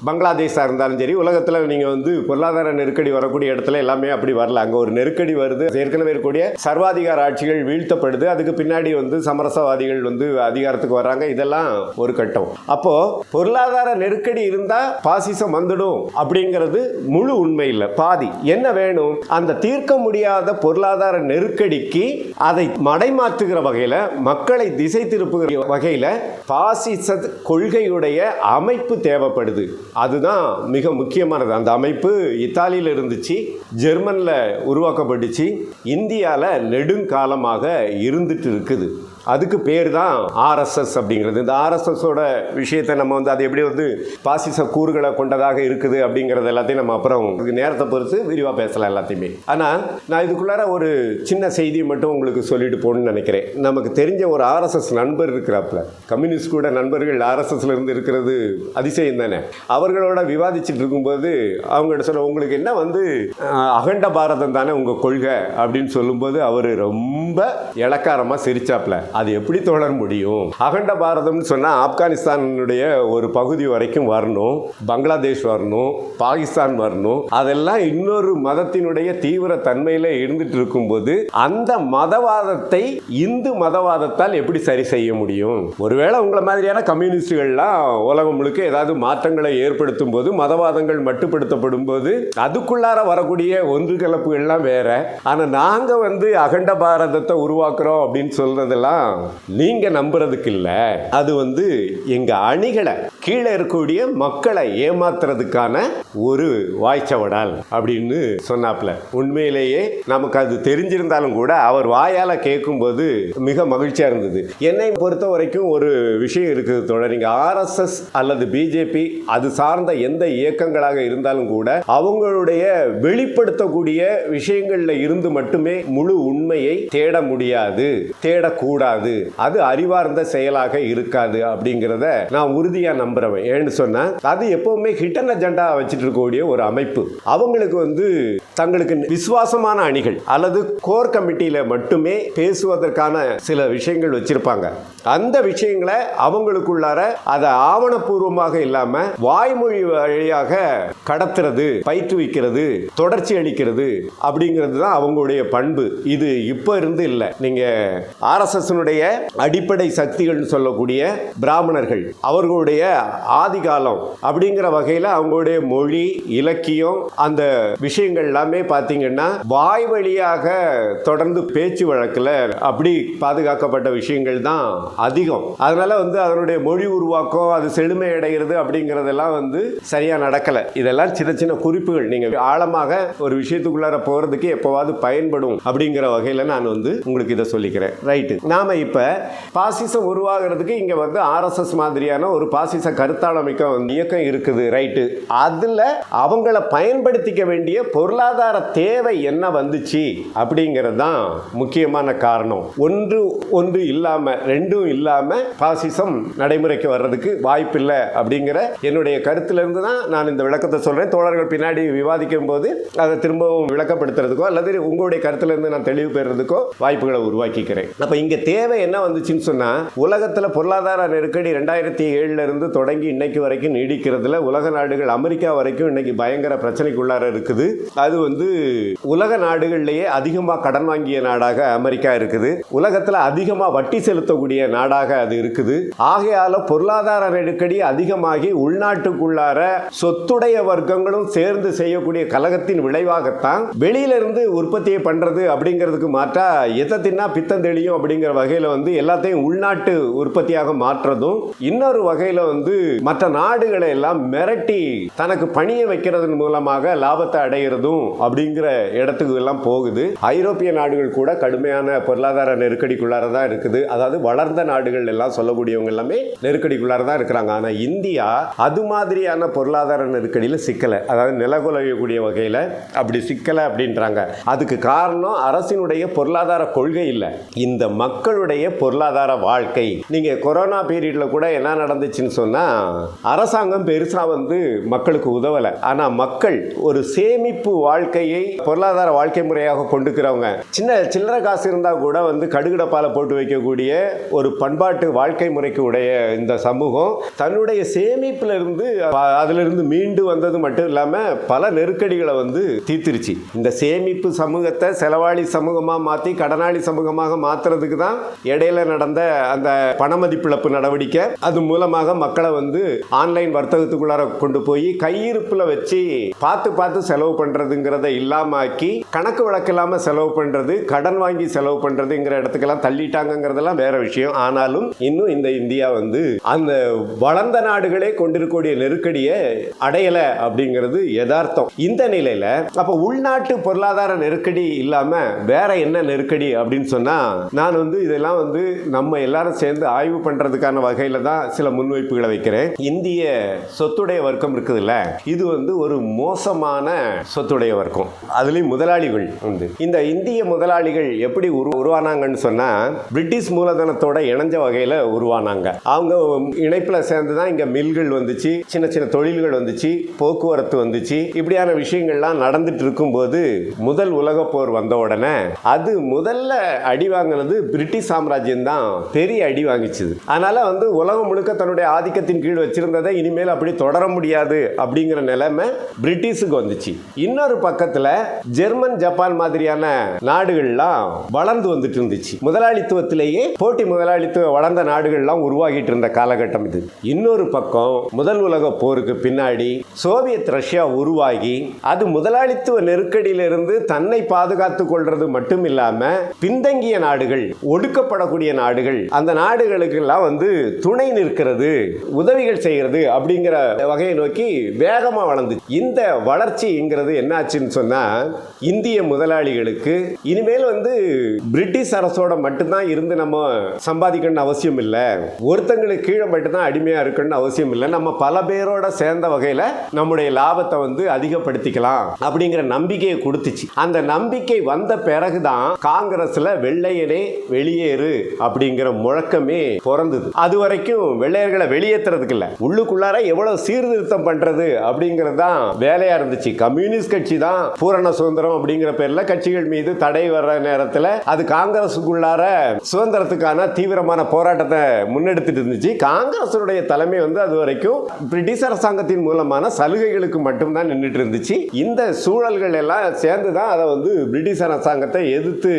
பங்களாதேஷாக இருந்தாலும் சரி, உலகத்தில் நீங்கள் வந்து பொருளாதார நெருக்கடி வரக்கூடிய இடத்துல எல்லாமே அப்படி வரல. அங்கே ஒரு நெருக்கடி வருது, ஏற்கனவே இருக்கக்கூடிய சர்வாதிகார ஆட்சிகள் வீழ்த்தப்படுது, அதுக்கு பின்னாடி வந்து சமரசவாதிகள் வந்து அதிகாரத்துக்கு வர்றாங்க. இதெல்லாம் ஒரு கட்டம். அப்போ பொருளாதார நெருக்கடி இருந்தா பாசிசம் வந்துடும் அப்படிங்கிறது முழு உண்மை இல்லை, பாதி. என்ன வேணும்? அந்த தீர்க்க முடியாத பொருளாதார நெருக்கடிக்கு அதை மடைமாற்றுகிற வகையில், மக்களை திசை திருப்புகிற வகையில் பாசிச கொள்கையுடைய அமைப்பு தேவைப்படுது. அதுதான் மிக முக்கியமானது. அந்த அமைப்பு இத்தாலியில் இருந்துச்சு, ஜெர்மனில் உருவாக்கப்பட்டுச்சு, இந்தியாவில் நெடுங்காலமாக இருந்துட்டு இருக்குது. அதுக்கு பேர் தான் ஆர்எஸ்எஸ் அப்படிங்கிறது. இந்த ஆர்எஸ்எஸோட விஷயத்தை நம்ம வந்து அது எப்படி வந்து பாசிச கூறுகளை கொண்டதாக இருக்குது அப்படிங்கிறது எல்லாத்தையும் நம்ம அப்புறம் நேரத்தை பொறுத்து விரிவாக பேசலாம் எல்லாத்தையுமே. ஆனால் நான் இதுக்குள்ளார ஒரு சின்ன செய்தி மட்டும் உங்களுக்கு சொல்லிட்டு போகணும்னு நினைக்கிறேன். நமக்கு தெரிஞ்ச ஒரு ஆர்எஸ்எஸ் நண்பர் இருக்கிறாப்புல, கம்யூனிஸ்ட் கூட நண்பர்கள் ஆர்எஸ்எஸ்ல இருந்து இருக்கிறது அதிசயம் தானே. அவர்களோட விவாதிச்சுட்டு இருக்கும்போது அவங்கள்ட்ட சொல்ல, உங்களுக்கு என்ன வந்து அகண்ட பாரதம் தானே உங்கள் கொள்கை அப்படின்னு சொல்லும்போது அவர் ரொம்ப இளக்காரமாக சிரிச்சாப்புல. அது எப்படி தொடர முடியும்? அகண்ட பாரதம்னு சொன்னா ஆப்கானிஸ்தானுடைய ஒரு பகுதி வரைக்கும் வரணும், பங்களாதேஷ் வரணும், பாகிஸ்தான் வரணும். அதெல்லாம் இன்னொரு மதத்தினுடைய தீவிர தன்மையில இருந்துட்டு இருக்கும்போது அந்த மதவாதத்தை இந்து மதவாதத்தால் எப்படி சரி செய்ய முடியும்? ஒருவேளை உங்களை மாதிரியான கம்யூனிஸ்டுகள்லாம் உலகம் முழுக்க ஏதாவது மாற்றங்களை ஏற்படுத்தும் போது, மதவாதங்கள் மட்டுப்படுத்தப்படும் போது அதுக்குள்ளார வரக்கூடிய ஒன்று கலப்புகள்லாம் வேற. ஆனா நாங்க வந்து அகண்ட பாரதத்தை உருவாக்குறோம் அப்படின்னு சொல்றதெல்லாம் நீங்க நம்புறதுக்கு இல்ல, அது வந்து எங்க அணிகளை, கீழே இருக்கக்கூடிய மக்களை ஏமாத்துறதுக்கான ஒரு வாய்ச்சவடால் அப்படின்னு சொன்னாப்ல. உண்மையிலேயே நமக்கு அது தெரிஞ்சிருந்தாலும் கூட அவர் வாயால கேட்கும்போது மிக மகிழ்ச்சியா இருந்தது. என்னை பொறுத்த வரைக்கும் ஒரு விஷயம் இருக்குது தோழர், நீங்க ஆர்எஸ்எஸ் அல்லது பிஜேபி அது சார்ந்த எந்த இயக்கங்களாக இருந்தாலும் கூட அவங்களுடைய வெளிப்படுத்தக்கூடிய விஷயங்கள்ல இருந்து மட்டுமே முழு உண்மையை தேட முடியாது, தேடக்கூடாது. அது அறிவார்ந்த செயலாக இருக்காது அப்படிங்கிறத நான் உறுதியா நம்புறேன். ஏன்னு சொன்னா அது எப்பவுமே ஹிடன் அஜெண்டா வச்சுட்டு இருக்கக்கூடிய ஒரு அமைப்பு. அவங்களுக்கு வந்து தங்களுக்கு விசுவாசமான அணிகள் அல்லது கோர் கமிட்டியில மட்டுமே பேசுவதற்கான சில விஷயங்கள் வச்சிருப்பாங்க. அந்த விஷயங்களை அவங்களுக்குள்ளார அதை ஆவணப்பூர்வமாக இல்லாம வாய்மொழி வழியாக கடத்துறது, பயிற்றுவிக்கிறது, தொடர்ச்சி அளிக்கிறது அப்படிங்கிறது தான் அவங்களுடைய பண்பு. இது இப்ப இருந்து இல்லை. நீங்க ஆர்எஸ்எஸ் அடிப்படை சக்திகள் சொல்லக்கூடிய பிராமணர்கள், அவர்களுடைய ஆதிகாலம் அப்படிங்கிற வகையில் அவங்களுடைய மொழி, இலக்கியம், அந்த விஷயங்கள் எல்லாமே பார்த்தீங்கன்னா வாய் வழியாக தொடர்ந்து பேச்சு வழக்கில் அப்படி பாதுகாக்கப்பட்ட விஷயங்கள் தான் அதிகம். அதனால வந்து அதனுடைய மொழி உருவாக்கம், அது செழுமை அடைகிறது அப்படிங்கிறதெல்லாம் வந்து சரியா நடக்கல. இதெல்லாம் சின்ன சின்ன குறிப்புகள். நீங்க ஆழமாக ஒரு விஷயத்துக்குள்ளார போறதுக்கு எப்பவாவது பயன்படும் அப்படிங்கிற வகையில் நான் வந்து உங்களுக்கு இதை சொல்லிக்கிறேன். ரைட்டு. நாம நாம் இப்போ பாசிசம் உருவாகிறதுக்கு இங்கே வந்து ஆர்எஸ்எஸ் மாதிரியான ஒரு பாசிச கருத்தாளமிக்க இயக்கம் இருக்குது, ரைட்டு. அதில் அவங்கள பயன்படுத்திக்க வேண்டிய பொருளாதார தேவை என்ன வந்துச்சு அப்படிங்கிறது தான் முக்கியமான காரணம். ஒன்று இல்லாமல் ரெண்டும் இல்லாமல் பாசிசம் நடைமுறைக்கு வர்றதுக்கு வாய்ப்பில்லை அப்படிங்கிற என்னுடைய கருத்திலிருந்து தான் நான் இந்த விளக்கத்தை சொல்கிறேன். தோழர்கள் பின்னாடி விவாதிக்கும் போது அதை திரும்பவும் விளக்கப்படுத்துறதுக்கோ அல்லது உங்களுடைய கருத்திலிருந்து நான் தெளிவு பெறுறதுக்கோ வாய்ப்புகளை உருவாக்கிக்கிறேன். அப்போ இங்கே தேவை என்ன வந்துச்சுன்னு சொன்னால், உலகத்தில் பொருளாதார நெருக்கடி 2007 இருந்து தொடங்கி இன்னைக்கு வரைக்கும் நீடிக்கிறதுல உலக நாடுகள் அமெரிக்கா வரைக்கும் இன்னைக்கு பயங்கர பிரச்சனைக்குள்ளார இருக்குது. அது வந்து உலக நாடுகள்லேயே அதிகமாக கடன் வாங்கிய நாடாக அமெரிக்கா இருக்குது. உலகத்தில் அதிகமாக வட்டி செலுத்தக்கூடிய நாடாக அது இருக்குது. ஆகையால பொருளாதார நெருக்கடி அதிகமாகி உள்நாட்டுக்குள்ளார சொத்துடைய வர்க்கங்களும் சேர்ந்து செய்யக்கூடிய கலகத்தின் விளைவாகத்தான் வெளியிலிருந்து உற்பத்தியை பண்றது அப்படிங்கிறதுக்கு மாற்றா எதை தின்னா பித்தம் தெளியும் அப்படிங்கிற வகையில் வந்து எல்லாத்தையும் உள்நாட்டு உற்பத்தியாக மாற்றுறதும், இன்னொரு வகையில் வந்து மற்ற நாடுகளை எல்லாம் மிரட்டி தனக்கு பணியை வைக்கிறதன் மூலமாக லாபத்தை அடைகிறதும் அப்படிங்கிற இடத்துக்கு எல்லாம் போகுது. ஐரோப்பிய நாடுகள் கூட கடுமையான பொருளாதார நெருக்கடிக்குள்ளார தான் இருக்குது. அதாவது வளர்ந்த நாடுகள் எல்லாம் சொல்லக்கூடியவங்க எல்லாமே நெருக்கடிக்குள்ளார தான் இருக்கிறாங்க. ஆனால் இந்தியா அது மாதிரியான பொருளாதார நெருக்கடியில் சிக்கலை, அதாவது நிலகுலையக்கூடிய வகையில் அப்படி சிக்கலை அப்படின்றாங்க. அதுக்கு காரணம் அரசினுடைய பொருளாதார கொள்கை இல்லை, இந்த மக்களுடைய பொருளாதார வாழ்க்கை. நீங்க கொரோனா பீரியட்ல கூட என்ன நடந்துச்சுன்னு சொன்னா, அரசாங்கம் பெருசா வந்து மக்களுக்கு உதவலை. ஆனா மக்கள் ஒரு சேமிப்பு வாழ்க்கையை பொருளாதார வாழ்க்கை முறையாக கொண்டுக்கிறவங்க, சின்ன சில்லறை காசு இருந்தா கூட வந்து கடுகுடப்பால போட்டு வைக்கக்கூடிய ஒரு பண்பாட்டு வாழ்க்கை முறைக்கு உடைய இந்த சமூகம் தன்னுடைய சேமிப்புல இருந்து அதிலிருந்து மீண்டு வந்தது மட்டும் இல்லாம பல நெருக்கடிகளை வந்து தீர்த்திருச்சு. இந்த சேமிப்பு சமூகத்தை செலவாளி சமூகமா மாத்தி கடனாளி சமூகமாக மாத்துறதுக்கு தான் இடையில நடந்த அந்த பணமதிப்பிழப்பு நடவடிக்கை. அது மூலமாக மக்களை வந்து ஆன்லைன் வர்த்தகத்துக்குள்ளார கொண்டு போய் கையிருப்புல வச்சு பார்த்து செலவு பண்றதுங்கிறத இல்லாமக்கி கணக்கு வழக்கு இல்லாம செலவு பண்றது, கடன் வாங்கி செலவு பண்றதுங்கிற இடத்துக்கெல்லாம் தள்ளிட்டாங்கிறதெல்லாம் வேற விஷயம். ஆனாலும் இன்னும் இந்த இந்தியா வந்து அந்த வளர்ந்த நாடுகளே கொண்டிருக்கக்கூடிய நெருக்கடியை அடையல அப்படிங்கிறது யதார்த்தம். இந்த நிலையில அப்ப உள்நாட்டு பொருளாதார நெருக்கடி இல்லாம வேற என்ன நெருக்கடி அப்படின்னு சொன்னா, நான் வந்து இதெல்லாம் வந்து நம்ம எல்லாரும் சேர்ந்து ஆய்வு பண்றதுக்கான வகையில தான் சில முன்வைப்புகளை வைக்கிறேன். இந்திய சொத்துடைய வர்க்கம் இருக்குதுல்ல, இது வந்து ஒரு மோசமான சொத்துடைய வர்க்கம். அதுலயும் முதலாளிகள் உண்டு. இந்த இந்திய முதலாளிகள் எப்படி உருவானாங்கன்னு சொன்னா, பிரிட்டிஷ் மூலதனத்தோட இணைஞ்ச வகையில உருவானாங்க. அவங்க இணைப்புல சேர்ந்து தான் இங்க மில்கள் வந்துச்சு, சின்ன சின்ன தொழில்கள் வந்துச்சு, போக்குவரத்து வந்துச்சு. இப்படியான விஷயங்கள்லாம் நடந்துட்டு இருக்கும்போது முதல் உலக போர் வந்த உடனே அது முதல்ல அடி வாங்கினது பிரிட்டிஷ் சாம்ராஜ்யம் தான் பெரிய அடி வாங்கிச்சு. அதனால வந்து உலகம் முழுக்க தன்னுடைய ஆதிக்கத்தின் கீழ் வச்சிருந்ததை இனிமேல் அப்படி தொடர முடியாது அப்படிங்கிற நிலைமை பிரிட்டிஷுக்கு வந்துச்சு. இன்னொரு பக்கத்துல ஜெர்மன் ஜப்பான் மாதிரியான நாடுகள்லாம் வளர்ந்து வந்துட்டு இருந்துச்சு. முதலாளித்துவத்திலேயே போட்டி முதலாளித்துவ வளர்ந்த நாடுகள்லாம் உருவாகிட்டு இருந்த காலகட்டம் இது. இன்னொரு பக்கம் முதல் உலக போருக்கு பின்னாடி சோவியத் ரஷ்யா உருவாகி அது முதலாளித்துவ நெருக்கடியிலிருந்து தன்னை பாதுகாத்துக் கொள்றது மட்டும் இல்லாம பின்தங்கிய நாடுகள், ஒடுக்கப்படக்கூடிய நாடுகள், அந்த நாடுகளுக்கு எல்லாம் வந்து துணை நிற்கிறது, உதவிகள் செய்கிறது அப்படிங்கிற வகையை நோக்கி வேகமா வளர்ந்து. இந்த வளர்ச்சிங்கிறது என்னாச்சுன்னு சொன்னா, இந்திய முதலாளிகளுக்கு இனிமேல் வந்து பிரிட்டிஷ் அரசோட மட்டும்தான் இருந்து நம்ம சம்பாதிக்கணும்னு அவசியம் இல்லை, ஒருத்தங்களுக்கு கீழே மட்டும்தான் அடிமையா இருக்கணும்னு அவசியம் இல்லை, நம்ம பல பேரோட சேர்ந்த வகையில் நம்முடைய லாபத்தை வந்து அதிகப்படுத்திக்கலாம் அப்படிங்கிற நம்பிக்கையை கொடுத்துச்சு. அந்த நம்பிக்கை வந்த பிறகுதான் காங்கிரஸ்ல வெள்ளையனே வெளியேறு அப்படிங்கிற முழக்கமே பிறந்தது. அது வரைக்கும் வெள்ளையர்களை வெளியேற்றுறதுக்கு இல்ல, உள்ளுக்குள்ளார எவ்வளவு சீர்திருத்தம் பண்றது அப்படிங்கிறது தான் வேலையா இருந்துச்சு. கம்யூனிஸ்ட் கட்சி தான் பூரண சுதந்திரம் அப்படிங்கிற பேர்ல கட்சிகள் மீது தடை வர்ற நேரத்தில் அது காங்கிரஸுக்குள்ளார சுதந்திரத்துக்கான தீவிரமான போராட்டத்தை முன்னெடுத்துட்டு இருந்துச்சு. காங்கிரசுடைய தலைமை வந்து அது வரைக்கும் பிரிட்டிஷ் அரசாங்கத்தின் மூலமான சலுகைகளுக்கு மட்டும்தான் நின்றுட்டு இருந்துச்சு. இந்த சூழல்கள் எல்லாம் சேர்ந்து தான் அதை வந்து பிரிட்டிஷ் அரசாங்கத்தை எதிர்த்து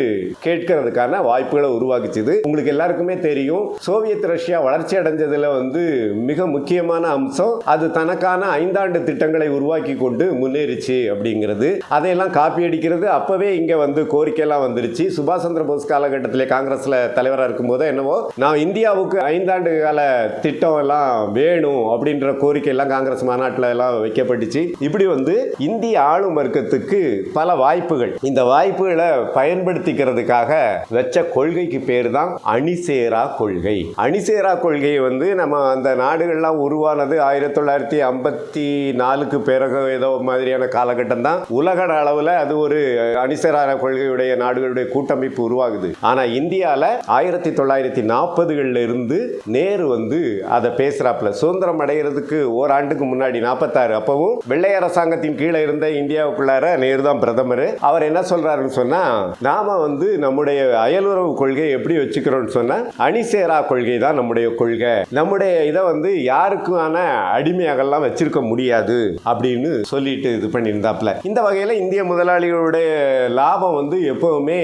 கேட்கறதுக்கான வாய்ப்புகளை உருவாக்கிச்சது. உங்களுக்கு எல்லாருக்குமே தெரியும், சோவியத் ரஷ்யா வளர்ச்சி அடைஞ்சதுல வந்து மிக முக்கியமான அம்சம் அது தனக்கான 5 ஆண்டு திட்டங்களை உருவாக்கி கொண்டு முன்னேறிச்சு அப்படிங்கிறது. அதையெல்லாம் காப்பி அடிக்கிறது. அப்பவே இங்க வந்து கோரிக்கையெல்லாம் வந்துருச்சு. சுபாஷ் சந்திர போஸ் காலகட்டத்திலே காங்கிரஸ்ல தலைவராக இருக்கும் போது என்னவோ நான் இந்தியாவுக்கு 5 ஆண்டு கால திட்டம் எல்லாம் வேணும் அப்படின்ற கோரிக்கை எல்லாம் காங்கிரஸ் மாநாட்டில் எல்லாம் வைக்கப்பட்டுச்சு. இப்படி வந்து இந்திய ஆளும் வர்க்கத்துக்கு பல வாய்ப்புகள், இந்த வாய்ப்புகளை பயன்படுத்திக்கிறதுக்காக வச்ச கொள்கைக்கு கொள்கையின் பேர் தான் அணிசேரா கொள்கை. அணிசேரா கொள்கை வந்து நம்ம அந்த நாடுகள்லாம் உருவானது 1954 பிறகு ஏதோ மாதிரியான காலகட்டம் தான். உலக அளவில் அது ஒரு அணிசேரா கொள்கையுடைய நாடுகளுடைய கூட்டமைப்பு உருவாகுது. ஆனா இந்தியாவில் 1940களில் இருந்து நேரு வந்து அதை பேசுறாப்புல. சுதந்திரம் அடைகிறதுக்கு ஓராண்டுக்கு முன்னாடி 46, அப்பவும் வெள்ளை அரசாங்கத்தின் கீழே இருந்த இந்தியாவுக்குள்ளார நேரு தான் பிரதமர். அவர் என்ன சொல்றாருன்னு சொன்னா, நாம வந்து நம்முடைய அயலுறவு கொள்கை எப்படி வச்சுக்கிறோம்னு சொன்னா அணிசேரா கொள்கை தான் நம்முடைய கொள்கை. நம்முடைய இதை வந்து யாருக்கான அடிமையாகலாம் வச்சிருக்க முடியாது அப்படின்னு சொல்லிட்டு இது பண்ணியிருந்தாப்ல. இந்த வகையில் இந்திய முதலாளிகளுடைய லாபம் வந்து எப்பவுமே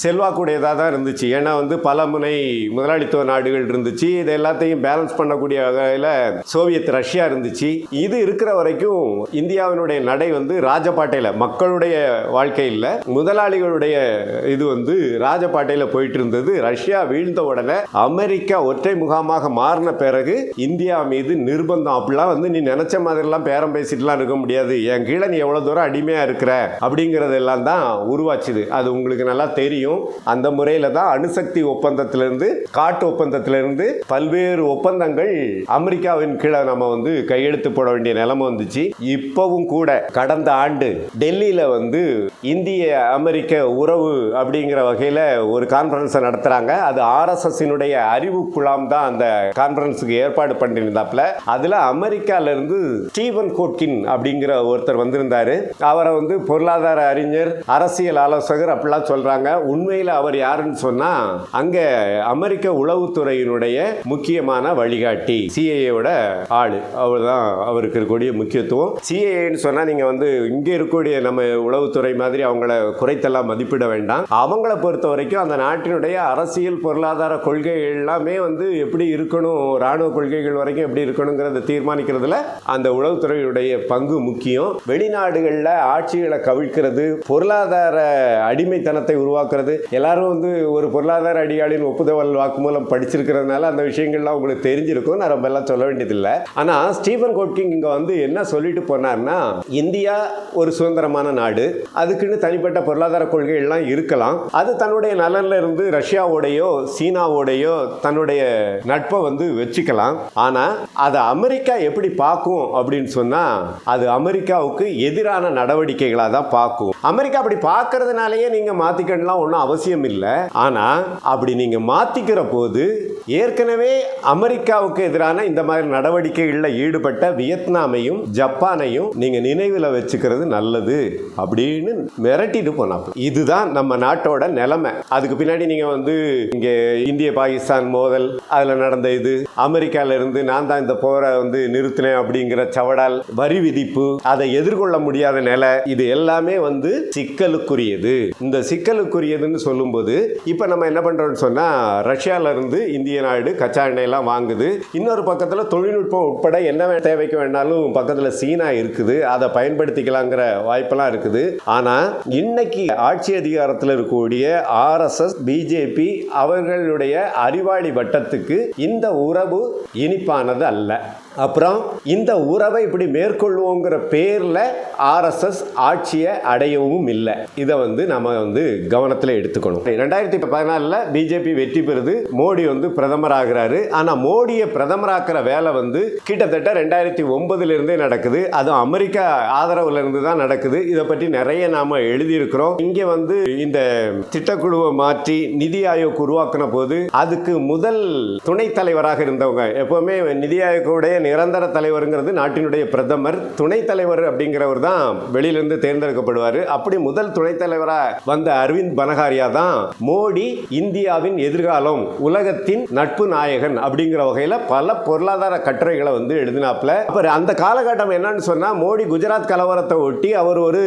செல்வாக்குடையதாக தான் இருந்துச்சு. ஏன்னா வந்து பல முனை முதலாளித்துவ நாடுகள் இருந்துச்சு. இது எல்லாத்தையும் பேலன்ஸ் பண்ணக்கூடிய வகையில் சோவியத் ரஷ்யா இருந்துச்சு. இது இருக்கிற வரைக்கும் இந்தியாவினுடைய நடை வந்து ராஜபாட்டையில், மக்களுடைய வாழ்க்கையில் முதலாளிகளுடைய இது வந்து ராஜபாட்டையில் போயிட்டு இருந்தது. ரஷ்யா வீழ்ந்த உடனே அமெரிக்கா ஒற்றை முகாமாக மாறின பிறகு இந்தியா மீது நிர்பந்தம். அப்படிலாம் வந்து நீ நினைச்ச மாதிரிலாம் பேரம் பேசிட்டுலாம் இருக்க முடியாது, என் கீழே நீ எவ்வளவு தூரம் அடிமையா இருக்கிற அப்படிங்கறதெல்லாம் தான் உருவாச்சுது. அது உங்களுக்கு நல்லா தெரியும். அந்த முறையில தான் அணுசக்தி ஒப்பந்தத்திலிருந்து, காட்டு ஒப்பந்தத்திலிருந்து பல்வேறு ஒப்பந்தங்கள் அமெரிக்காவின் கீழே நம்ம வந்து கையெழுத்து போட வேண்டிய நிலைமை வந்துச்சு. இப்பவும் கூட கடந்த ஆண்டு டெல்லியில வந்து இந்திய அமெரிக்க உறவு அப்படிங்கிற வகையில் ஒரு கான்ஃபரன்ஸ் நடத்துறாங்க. அது RSS-னுடைய அறிவு குழாம் தான் அந்த கான்ஃபரன்ஸுக்கு ஏற்பாடு பண்ணியிருந்தாப்ல. அதுல அமெரிக்கால இருந்து ஸ்டீவன் கோட்கின் அப்படிங்கிற ஒருத்தர் வந்திருந்தாரு. அவரை வந்து பொருளாதார அறிஞர், அரசியல் ஆலோசகர் அப்படிலாம் சொல்றாங்க. உண்மையில் அவர் யாருன்னு சொன்னா அங்க அமெரிக்க உளவுத்துறையினுடைய முக்கியமான வழிகாட்டி, CIAவோட ஆளு. அவர் தான் அவருக்கு இருக்கக்கூடிய முக்கியத்துவம். CIAன்னு சொன்னா நீங்க வந்து இங்க இருக்கக்கூடிய நம்ம உளவுத்துறை மாதிரி அவங்கள குறைத்தெல்லாம் மதிப்பிட வேண்டாம். அவங்கள பொறுத்த வரைக்கும் அந்த நாட்டினுடைய அரசியல் பொருளாதார கொள்கை எல்லாமே வந்து எப்படி இருக்கணும், ராணுவ கொள்கைகள் வரைக்கும் எப்படி இருக்கணுங்கிறத தீர்மானிக்கிறதுல அந்த உளவுத்துறையுடைய பங்கு முக்கியம். வெளிநாடுகளில் ஆட்சிகளை கவிழ்க்கிறது, பொருளாதார அடிமைத்தனத்தை உருவாக்குறது. எல்லாரும் வந்து ஒரு பொருளாதார அடியாளின் ஒப்புதல் வாக்குமூலம் படிச்சிருக்கிறதுனால அந்த விஷயங்கள்லாம் உங்களுக்கு தெரிஞ்சிருக்கும். நான் ரொம்ப எல்லாம் சொல்ல வேண்டியதில்லை. ஆனா ஸ்டீவன் கோட்கிங் இங்க வந்து என்ன சொல்லிட்டு போனார்னா, இந்தியா ஒரு சுதந்திரமான நாடு, அதுக்குன்னு தனிப்பட்ட பொருளாதார கொள்கைகள்லாம் இருக்கலாம். அது தன்னுடைய நலன்ல இருந்து ரஷ்யாவோடையோ சீனாவோடையோ தன்னுடைய நட்பை வந்து வச்சுக்கலாம். ஆனா அதை அமெரிக்கா எப்படி பார்க்கும் அப்படின்னு சொன்னா, அது அமெரிக்காவுக்கு எதிரான நடவடிக்கைகளாக தான் பார்க்கும். அமெரிக்கா அப்படி பார்க்கறதுனாலயே நீங்க மாத்திக்கலாம் ஒன்றும் அவசியம் இல்லை. ஆனா அப்படி நீங்க மாத்திக்கிற போது ஏற்கனவே அமெரிக்காவுக்கு எதிரான இந்த மாதிரி நடவடிக்கைகளில் ஈடுபட்ட வியட்நாமையும் ஜப்பானையும் நீங்க நினைவில் வச்சுக்கிறது நல்லது அப்படின்னு மிரட்டிட்டு போனாங்க. இதுதான் நம்ம நாட்டோட நிலைமை. அதுக்கு பின்னாடி நீங்க வந்து இங்க இந்திய பாகிஸ்தான் மோதல், அதுல நடந்த இது, அமெரிக்கால இருந்து நான் தான் இந்த போரை வந்து நிறுத்தினேன் அப்படிங்கிற சவடால், வரி விதிப்பு, அதை எதிர்கொள்ள முடியாத நிலை, இது எல்லாமே வந்து சிக்கலுக்குரியது. இந்த சிக்கலுக்குரியதுன்னு சொல்லும்போது இப்ப நம்ம என்ன பண்றோம்னு சொன்னா, ரஷ்யால இருந்து இந்திய நாடு கச்சா எண்ணெய் எல்லாம் வாங்குது. இன்னொரு பக்கத்துல தொழில்நுட்பம் உட்பட என்ன தேவைக்கு வேணாலும் பக்கத்துல சீனா இருக்குது, அதை பயன்படுத்திக்கலாங்கிற வாய்ப்பெல்லாம் இருக்குது. ஆனா இன்னைக்கு ஆட்சி அதிகாரத்தில் இருக்கக்கூடிய RSS, BJP அவர்களுடைய அறிவாளி வட்டத்துக்கு இந்த உறவு இனிப்பானது அல்ல. அப்புறம் இந்த உறவை இப்படி மேற்கொள்வோங்கிற பேர்ல RSS ஆட்சியை அடையவும் இல்லை. இதை வந்து நம்ம வந்து கவனத்தில் எடுத்துக்கணும். 2014 பிஜேபி வெற்றி பெறுது, மோடி வந்து பிரதமர் ஆகிறாரு. ஆனா மோடியை பிரதமராக்குற வேலை வந்து கிட்டத்தட்ட 2009 இருந்தே நடக்குது. அதுவும் அமெரிக்கா ஆதரவுல இருந்து தான் நடக்குது. இதை பற்றி நிறைய நாம எழுதியிருக்கிறோம். இங்க வந்து இந்த திட்டக்குழுவை மாற்றி நிதி ஆயோக் உருவாக்கின போது அதுக்கு முதல் துணைத் தலைவராக இருந்தவங்க, எப்பவுமே நிதி ஆயோக்குடைய நிரந்தர தலைவருங்கிறது நாட்டினுடைய பிரதமர், துணைத் தலைவர் அப்படிங்கிறவர் தான் வெளியிலிருந்து தேர்ந்தெடுக்கப்படுவார். அப்படி முதல் துணைத் தலைவராக வந்த அரவிந்த் பனகாரியா தான் மோடி இந்தியாவின் எதிர்காலம், உலகத்தின் நட்பு நாயகன் அப்படிங்கிற வகையில் பல பொருளாதார கட்டுரைகளை வந்து எழுதினாப்ல. அப்புறம் அந்த காலகட்டம் என்னன்னு சொன்னா, மோடி குஜராத் கலவரத்தை ஒட்டி அவர் ஒரு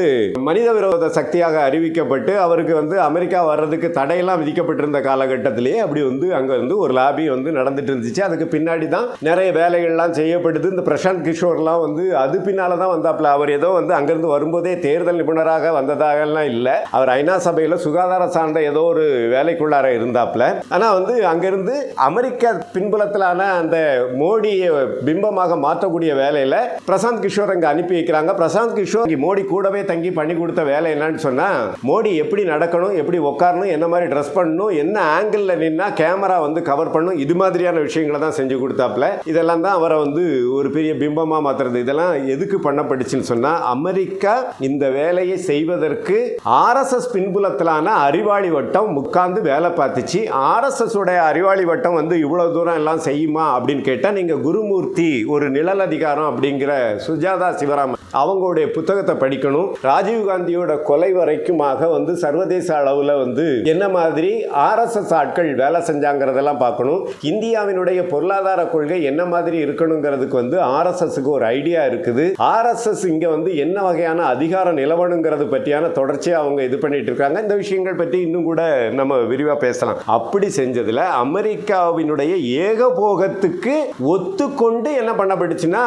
மனித விரோத சக்தியாக அறிவிக்கப்பட்டு அவருக்கு வந்து அமெரிக்கா வர்றதுக்கு தடையெல்லாம் விதிக்கப்பட்டிருந்த காலகட்டத்திலேயே அப்படி வந்து அங்க வந்து ஒரு லாபி வந்து நடந்துட்டு இருந்துச்சு. அதுக்கு பின்னாடி தான் நிறைய வேலைகள்லாம் செய்யப்படுது. இந்த பிரசாந்த் கிஷோர்லாம் வந்து அது பின்னால தான் வந்தாப்ல. அவர் ஏதோ வந்து அங்கிருந்து வரும்போதே தேர்தல் நிபுணராக வந்ததாகலாம் இல்லை. அவர் ஐநா சபையில் சுகாதார சார்ந்த ஏதோ ஒரு வேலைக்குள்ளார இருந்தாப்புல. ஆனால் வந்து அங்கிருந்து அமெரிக்க பின்புலத்திலான அந்த மோடியை பிம்பமாக மாற்றக்கூடிய வேலையில் பிரசாந்த் கிஷோர் அங்கே அனுப்பி வைக்கிறாங்க. பிரசாந்த் கிஷோர் மோடி கூடவே தங்கி பண்ணி கொடுத்த வேலை என்னன்னு சொன்னா, மோடி எப்படி நடக்கணும், எப்படி உட்காரணும், என்ன மாதிரி ட்ரெஸ் பண்ணணும், என்ன ஆங்கிள் நின்னா கேமரா வந்து கவர் பண்ணும், இது மாதிரியான விஷயங்களை தான் செஞ்சு கொடுத்தாப்புல. இதெல்லாம் தான் அவரை வந்து ஒரு பெரிய பிம்பமா மாத்துறது. இதெல்லாம் எதுக்கு பண்ணப்பட்டுச்சுன்னு சொன்னா, அமெரிக்கா இந்த வேலையை செய்வதற்கு ஆர்எஸ்எஸ் பின்புலத்திலான அறிவாளி வட்டம் உட்கார்ந்து வேலை பார்த்துச்சு. ஆர்எஸ்எஸ் உடைய அறிவாளி வட்டம் வந்து இவ்வளவு தூரம் எல்லாம் செய்யுமா அப்படின்னு கேட்டா, நீங்க குருமூர்த்தி ஒரு நிழல் அதிகாரம் அப்படிங்கிற சுஜாதா சிவராமன் அவங்களுடைய புத்தகத்தை படிக்கணும். ராஜீவ்காந்தியோட கொலை வரைக்குமாக வந்து சர்வதேச அளவில் வந்து என்ன மாதிரி ஆர்எஸ்எஸ் ஆட்கள் வேலை செஞ்சாங்கிறதெல்லாம் பார்க்கணும். இந்தியாவினுடைய பொருளாதார கொள்கை என்ன மாதிரி இருக்கணுங்கிறதுக்கு வந்து ஆர்எஸ்எஸ்க்கு ஒரு ஐடியா இருக்குது. ஆர்எஸ்எஸ் இங்க வந்து என்ன வகையான அதிகாரம் நிலவணுங்கிறது பற்றியான தொடர்ச்சியாக அவங்க இது பண்ணிட்டு இருக்காங்க. இந்த விஷயங்கள் பற்றி இன்னும் கூட நம்ம விரிவாக பேசலாம். அப்படி செஞ்சதுல அமெரிக்காவினுடைய ஏகபோகத்துக்கு ஒத்துக்கொண்டு என்ன பண்ணப்பட்டுச்சுன்னா,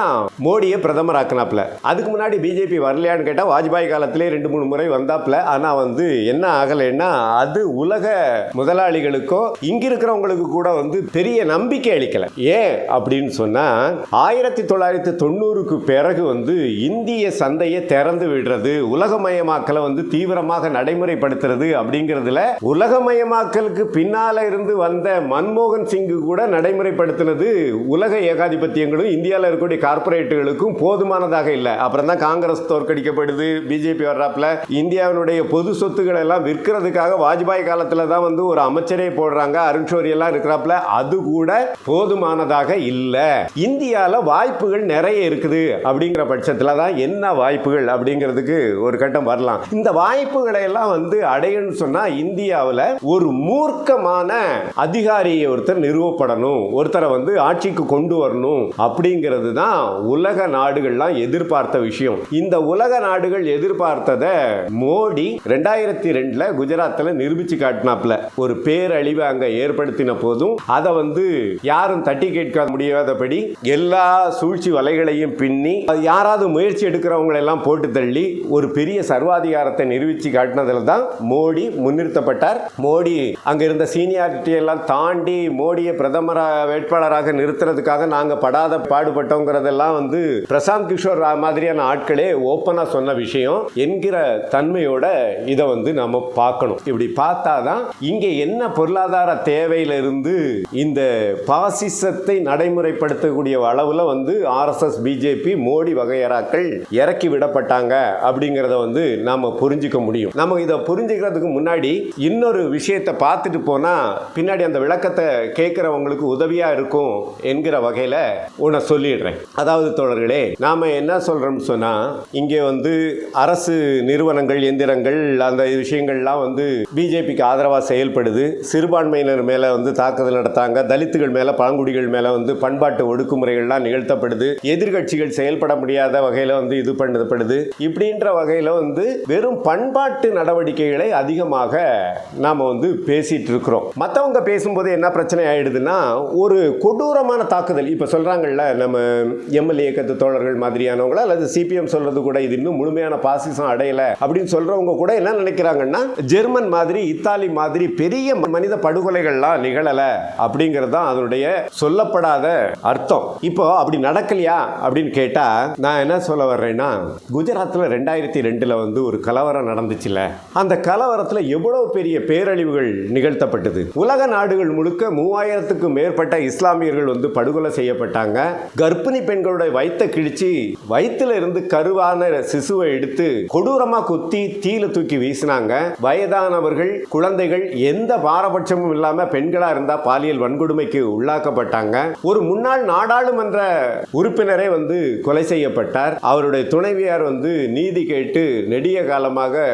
மோடியை பிரதமர் ஆக்கினாப்ல. அதுக்கு முன்னாடி பிஜேபி வரலையான்னு கேட்டால் வாஜ்பாய் காலத்திலே 2-3 முறை வந்தாப்ல. ஆனால் வந்து என்ன ஆகலைன்னா, அது உலக முதலாளிகளுக்கோ இங்கிருக்கிறவங்களுக்கு கூட வந்து பெரிய நம்பிக்கை அளிக்கல. ஏன் அப்படின்னு சொன்னா, 1990க்கு பிறகு வந்து இந்திய சந்தையை திறந்து விடுறது, உலகமயமாக்கலை வந்து தீவிரமாக நடைமுறைப்படுத்துறது அப்படிங்கிறதுல உலகமயமாக்கலுக்கு பின்னால இருந்து வந்த மன்மோகன் சிங் கூட நடைமுறைப்படுத்தினது உலக ஏகாதிபத்தியங்களும் இந்தியாவில் இருக்கக்கூடிய கார்பரேட்டுகளுக்கும் போதுமானதாக இல்லை. அப்புறம் தான் காங்கிரஸ் தோற்கடிக்கப்படுது, பிஜேபி வர்றாப்ல. இந்தியாவினுடைய பொது சொத்துக்களை எல்லாம் விற்கிறதுக்காக வாஜ்பாய் காலத்தில் தான் வந்து ஒரு அமைச்சரே போடுறாங்க, அருண் ஷோரி எல்லாம் இருக்கிறாப்ல. அது கூட போதுமானதாக இல்லை. இந்தியாவில் வாய்ப்புகள் நிறைய இருக்குது. அப்படிங்கிற பட்சத்தில் தான் என்ன வாய்ப்புகள் அப்படிங்கிறதுக்கு ஒரு கட்டம் வரலாம். இந்த வாய்ப்புகளை எல்லாம் வந்து அடையணும்னு சொன்னா, இந்தியாவில் ஒரு மூர்க்கமான அதிகாரியை ஒருத்தர் நிறுவப்படணும், ஒருத்தரை வந்து ஆட்சிக்கு கொண்டு வரணும் அப்படிங்கிறது தான் உலக நாடுகள்லாம் எதிர்பார்த்த விஷயம். இந்த உலக நாடுகள் எதிர்பார்த்ததை மோடி 2002 குஜராத்தில் நிரூபிச்சு காட்டினாப்ல. ஒரு பேரழிவை அங்க ஏற்படுத்தின போதும் அதை வந்து யாரும் தட்டி கேட்க முடியாதபடி எல்லா சூழ்ச்சி வலைகளையும் பின்னி, யாராவது முயற்சி எடுக்கிறவங்களை எல்லாம் போட்டு தள்ளி ஒரு பெரிய சர்வாதிகாரத்தை நிரூபிச்சு காட்டினதில் தான் மோடி முன்னிறுத்தப்பட்டார். மோடி அங்க இருந்த சீனியாரிட்டி எல்லாம் தாண்டி மோடியை பிரதமர் வேட்பாளராக நிறுத்துறதுக்காக நாங்க படாத பாடுபட்டோங்கிறதெல்லாம் வந்து பிரசாந்த் கிஷோர் மாதிரியான ஆட்களே ஓப்பனா சொன்ன விஷயம் என்கிற தன்மையோட இதை வந்து நம்ம பார்க்கணும். இப்படி பார்த்தாதான் இங்கே என்ன பொருளாதார தேவையிலிருந்து இந்த பாசிசத்தை நடைமுறைப்படுத்தக்கூடிய அளவில் வந்து ஆர்எஸ்எஸ், பிஜேபி, மோடி வகையறாக்கள் இறக்கி விடப்பட்டாங்க அப்படிங்கிறத வந்து நாம புரிஞ்சுக்க முடியும். நம்ம இதை புரிஞ்சுக்கிறதுக்கு முன்னாடி இன்னொரு விஷயத்தை பார்த்துட்டு போனா பின்னாடி அந்த விளக்கத்தை கேட்கிறவங்களுக்கு உதவியா இருக்கும் என்கிற வகையில உன்னை சொல்லிடுறேன். அதாவது தோழர்களே, நாம என்ன சொல்றோம்னு சொன்னா, இங்கே வந்து அரசு நிறுவனங்கள், எந்திரங்கள், அந்த விஷயங்கள்லாம் வந்து பிஜேபிக்கு ஆதரவாக செயல்படுது. சிறுபான்மையினர் மேலே வந்து தாக்குதல் நடத்தாங்க, தலித்துகள் மேலே, பழங்குடிகள் மேலே வந்து பண்பாட்டு ஒடுக்குமுறைகள்லாம் நிகழ்த்தப்படுது, எதிர்கட்சிகள் செயல்பட முடியாத வகையில் வந்து இது பண்ணப்படுது. இப்படின்ற வகையில் வந்து வெறும் பண்பாட்டு நடவடிக்கைகளை அதிகமாக நாம் வந்து பேசிட்டு இருக்கிறோம். மற்றவங்க பேசும்போது என்ன பிரச்சனை ஆயிடுதுன்னா, ஒரு கொடூரமான தாக்குதல். இப்போ சொல்கிறாங்கல்ல, நம்ம எம்எல்ஏ இயக்கத்து தோழர்கள் மாதிரியானவங்கள அல்லது சிபிஎம் சொல்றது கூட இது இன்னும் முழுமையான பாசிசம் அடையல அப்படின்னு சொல்றவங்க கூட என்ன நினைக்கிறாங்கன்னா, ஜெர்மன் மாதிரி, இத்தாலி மாதிரி பெரிய மனித படுகொலைகள்லாம் நிகழல அப்படிங்கிறது தான் அதனுடைய சொல்லப்படாத அர்த்தம். இப்போ அப்படி நடக்கலையா அப்படின்னு கேட்டா, நான் என்ன சொல்ல வர்றேன்னா, குஜராத்தில் 2002 வந்து ஒரு கலவரம் நடந்துச்சுல, அந்த கலவரத்தில் எவ்வளவு பெரிய பேரழிவுகள் நிகழ்த்தப்பட்டது. உலக நாடுகள் முழுக்க 3000க்கும் மேற்பட்ட இஸ்லாமியர்கள் வந்து படுகொலை செய்யப்பட்டாங்க. கர்ப்பிணி பெண்களுடைய வயித்தை கிழிச்சு வயிற்றுல இருந்து கருவான சிசுவை எடுத்து கொடூரமா குத்தி தீல தூக்கி வீசினாங்க. வயதானவர்கள், குழந்தைகள் எந்த பாரபட்சமும் இல்லாம பெண்களா இருந்தா பாலியல் வன்கொடுமைக்கு உள்ளாக்கப்பட்டாங்க. ஒரு முன்னாள் நாடாளுமன்ற உறுப்பினரே வந்து கொலை செய்யப்பட்டார். அவருடைய துணைவியார் வந்து நீதி கேட்டு நெடிய காலமாக